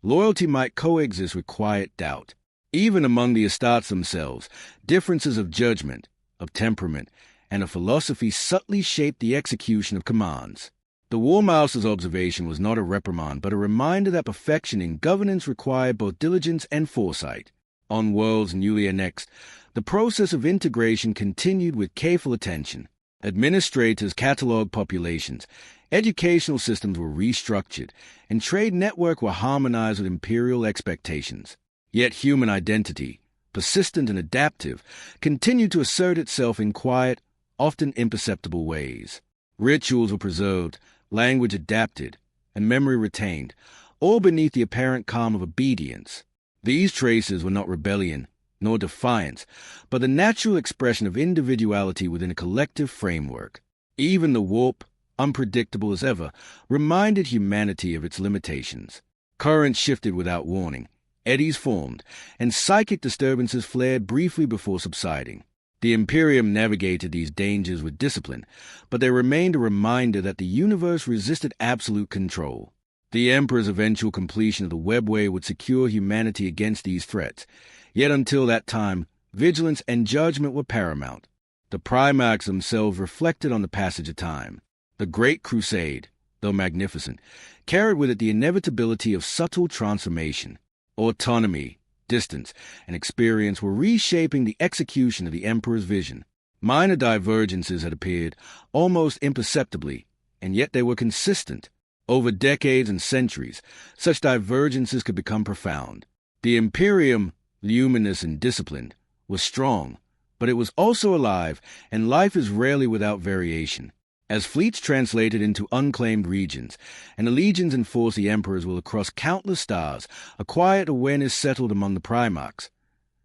Loyalty might coexist with quiet doubt. Even among the estates themselves, differences of judgment, of temperament, and of philosophy subtly shaped the execution of commands. The Warmaster's observation was not a reprimand, but a reminder that perfection in governance required both diligence and foresight. On worlds newly annexed, the process of integration continued with careful attention. Administrators catalogued populations, educational systems were restructured, and trade networks were harmonized with imperial expectations. Yet human identity, persistent and adaptive, continued to assert itself in quiet, often imperceptible ways. Rituals were preserved, language adapted, and memory retained, all beneath the apparent calm of obedience. These traces were not rebellion, nor defiance, but the natural expression of individuality within a collective framework. Even the warp, unpredictable as ever, reminded humanity of its limitations. Currents shifted without warning, eddies formed, and psychic disturbances flared briefly before subsiding. The Imperium navigated these dangers with discipline, but they remained a reminder that the universe resisted absolute control. The Emperor's eventual completion of the webway would secure humanity against these threats, yet until that time, vigilance and judgment were paramount. The Primarchs themselves reflected on the passage of time. The Great Crusade, though magnificent, carried with it the inevitability of subtle transformation. Autonomy, distance, and experience were reshaping the execution of the Emperor's vision. Minor divergences had appeared, almost imperceptibly, and yet they were consistent. Over decades and centuries, such divergences could become profound. The Imperium, luminous and disciplined, was strong, but it was also alive, and life is rarely without variation. As fleets translated into unclaimed regions, and the legions enforced the emperors will across countless stars, a quiet awareness settled among the Primarchs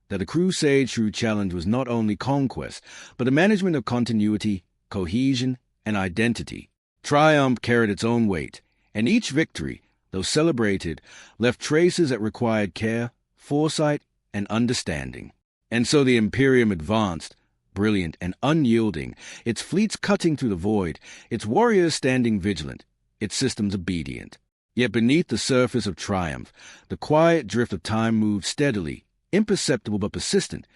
that the Crusade's true challenge was not only conquest, but the management of continuity, cohesion, and identity. Triumph carried its own weight, and each victory, though celebrated, left traces that required care, foresight, and understanding. And so the Imperium advanced, brilliant and unyielding, its fleets cutting through the void, its warriors standing vigilant, its systems obedient. Yet beneath the surface of triumph, the quiet drift of time moved steadily, imperceptible but persistent,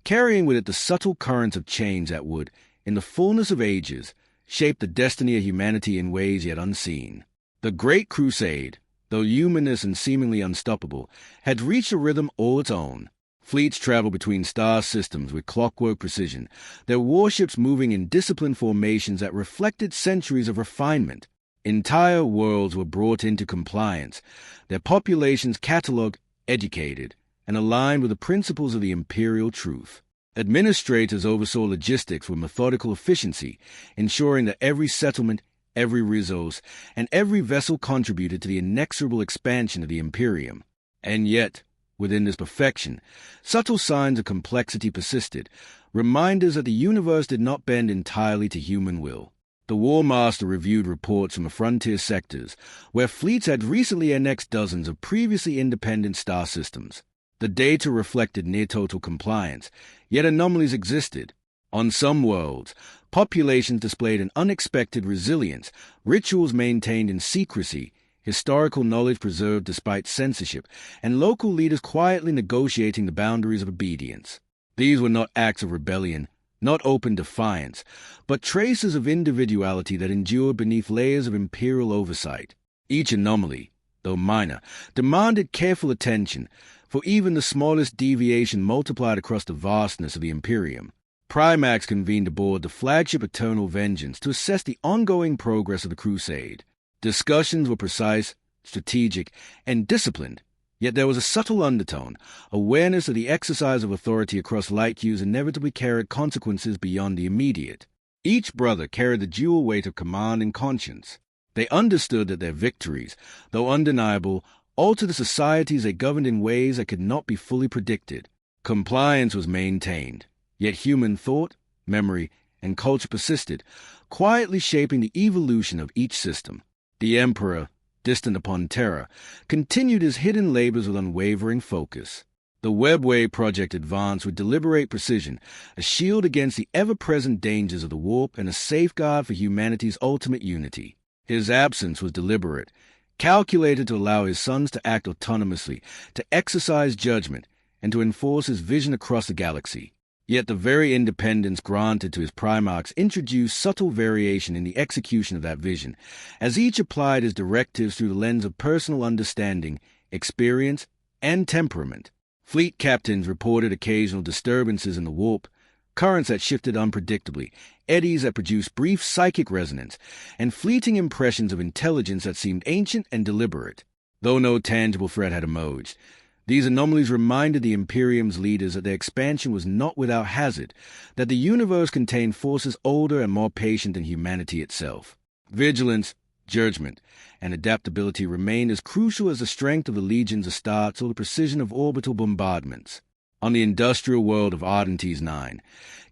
carrying with it the subtle currents of change that would, in the fullness of ages, shape the destiny of humanity in ways yet unseen. The Great Crusade, though luminous and seemingly unstoppable, had reached a rhythm all its own. Fleets traveled between star systems with clockwork precision, their warships moving in disciplined formations that reflected centuries of refinement. Entire worlds were brought into compliance, their populations catalogued, educated, and aligned with the principles of the imperial truth. Administrators oversaw logistics with methodical efficiency, ensuring that every settlement, every resource, and every vessel contributed to the inexorable expansion of the Imperium. And yet, within this perfection, subtle signs of complexity persisted, reminders that the universe did not bend entirely to human will. The Warmaster reviewed reports from the frontier sectors, where fleets had recently annexed dozens of previously independent star systems. The data reflected near-total compliance, yet anomalies existed. On some worlds, populations displayed an unexpected resilience, rituals maintained in secrecy, historical knowledge preserved despite censorship, and local leaders quietly negotiating the boundaries of obedience. These were not acts of rebellion, not open defiance, but traces of individuality that endured beneath layers of imperial oversight. Each anomaly, though minor, demanded careful attention, for even the smallest deviation multiplied across the vastness of the Imperium. Primarchs convened aboard the flagship Eternal Vengeance to assess the ongoing progress of the Crusade. Discussions were precise, strategic, and disciplined, yet there was a subtle undertone, awareness that the exercise of authority across light years inevitably carried consequences beyond the immediate. Each brother carried the dual weight of command and conscience. They understood that their victories, though undeniable, altered the societies they governed in ways that could not be fully predicted. Compliance was maintained, yet human thought, memory, and culture persisted, quietly shaping the evolution of each system. The Emperor, distant upon terror, continued his hidden labors with unwavering focus. The The Webway project advanced with deliberate precision, a shield against the ever-present dangers of the warp and a safeguard for humanity's ultimate unity. His absence was deliberate, calculated to allow his sons to act autonomously, to exercise judgment, and to enforce his vision across the galaxy. Yet the very independence granted to his Primarchs introduced subtle variation in the execution of that vision, as each applied his directives through the lens of personal understanding, experience, and temperament. Fleet captains reported occasional disturbances in the warp, currents that shifted unpredictably, eddies that produced brief psychic resonance, and fleeting impressions of intelligence that seemed ancient and deliberate. Though no tangible threat had emerged, these anomalies reminded the Imperium's leaders that their expansion was not without hazard, that the universe contained forces older and more patient than humanity itself. Vigilance, judgment, and adaptability remained as crucial as the strength of the Legion's Astartes or the precision of orbital bombardments. On the industrial world of Ardentes 9,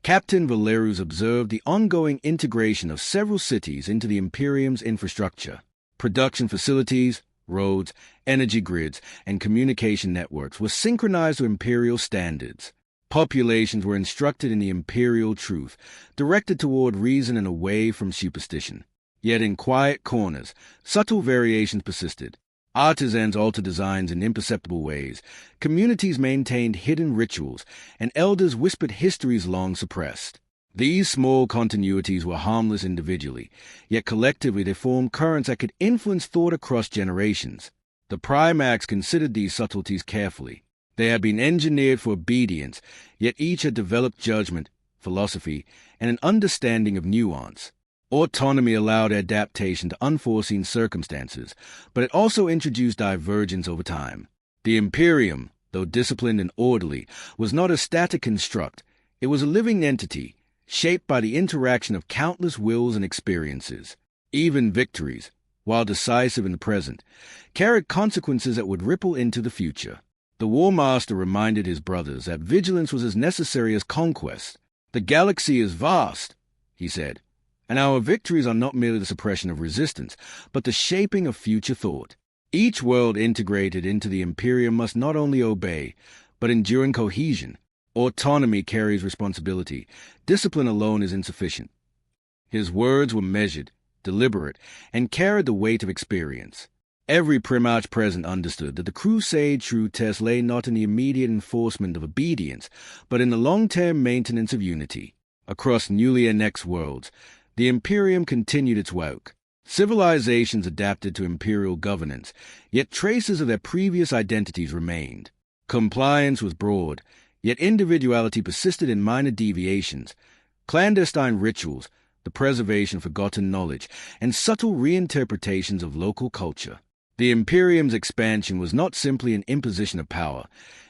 Captain Valerus observed the ongoing integration of several cities into the Imperium's infrastructure. Production facilities, roads, energy grids, and communication networks were synchronized to Imperial standards. Populations were instructed in the Imperial truth, directed toward reason and away from superstition. Yet in quiet corners, subtle variations persisted. Artisans altered designs in imperceptible ways, communities maintained hidden rituals, and elders whispered histories long suppressed. These small continuities were harmless individually, yet collectively they formed currents that could influence thought across generations. The Primarchs considered these subtleties carefully. They had been engineered for obedience, yet each had developed judgment, philosophy, and an understanding of nuance. Autonomy allowed adaptation to unforeseen circumstances, but it also introduced divergence over time. The Imperium, though disciplined and orderly, was not a static construct. It was a living entity, shaped by the interaction of countless wills and experiences. Even victories, while decisive in the present, carried consequences that would ripple into the future. The Warmaster reminded his brothers that vigilance was as necessary as conquest. "The galaxy is vast," he said, "and our victories are not merely the suppression of resistance, but the shaping of future thought. Each world integrated into the Imperium must not only obey, but endure in cohesion. Autonomy carries responsibility. Discipline alone is insufficient." His words were measured, deliberate, and carried the weight of experience. Every Primarch present understood that the Crusade's true test lay not in the immediate enforcement of obedience, but in the long-term maintenance of unity. Across newly annexed worlds, the Imperium continued its work. Civilizations adapted to Imperial governance, yet traces of their previous identities remained. Compliance was broad, yet individuality persisted in minor deviations. Clandestine rituals, the preservation of forgotten knowledge, and subtle reinterpretations of local culture. The Imperium's expansion was not simply an imposition of power.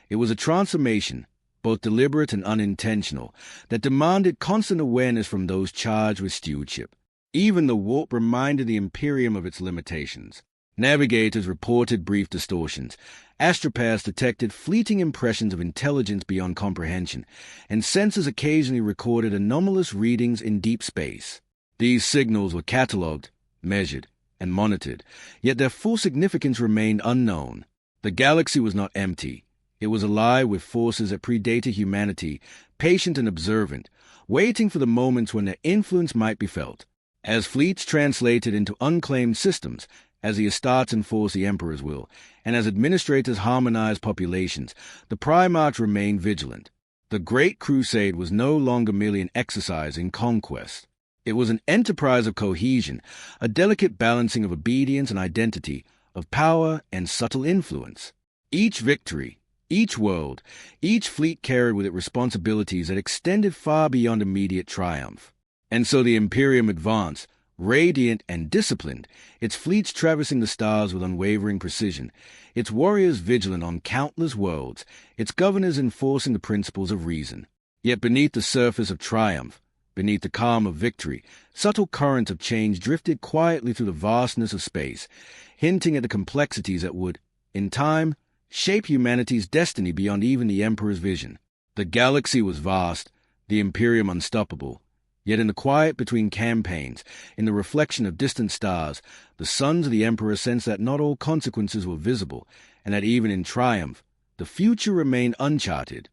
It was a transformation, both deliberate and unintentional, that demanded constant awareness from those charged with stewardship. Even the warp reminded the Imperium of its limitations. Navigators reported brief distortions. Astropaths detected fleeting impressions of intelligence beyond comprehension, and sensors occasionally recorded anomalous readings in deep space. These signals were catalogued, measured, and monitored, yet their full significance remained unknown. The galaxy was not empty. It was alive with forces that predated humanity, patient and observant, waiting for the moments when their influence might be felt. As fleets translated into unclaimed systems, as the Astartes enforced the Emperor's will, and as administrators harmonized populations, the Primarchs remained vigilant. The Great Crusade was no longer merely an exercise in conquest. It was an enterprise of cohesion, a delicate balancing of obedience and identity, of power and subtle influence. Each victory, each world, each fleet carried with it responsibilities that extended far beyond immediate triumph. And so the Imperium advanced, radiant and disciplined, its fleets traversing the stars with unwavering precision, its warriors vigilant on countless worlds, its governors enforcing the principles of reason. Yet beneath the surface of triumph, beneath the calm of victory, subtle currents of change drifted quietly through the vastness of space, hinting at the complexities that would, in time, shape humanity's destiny beyond even the Emperor's vision. The galaxy was vast, the Imperium unstoppable. Yet in the quiet between campaigns, in the reflection of distant stars, the sons of the Emperor sensed that not all consequences were visible, and that even in triumph, The future remained uncharted,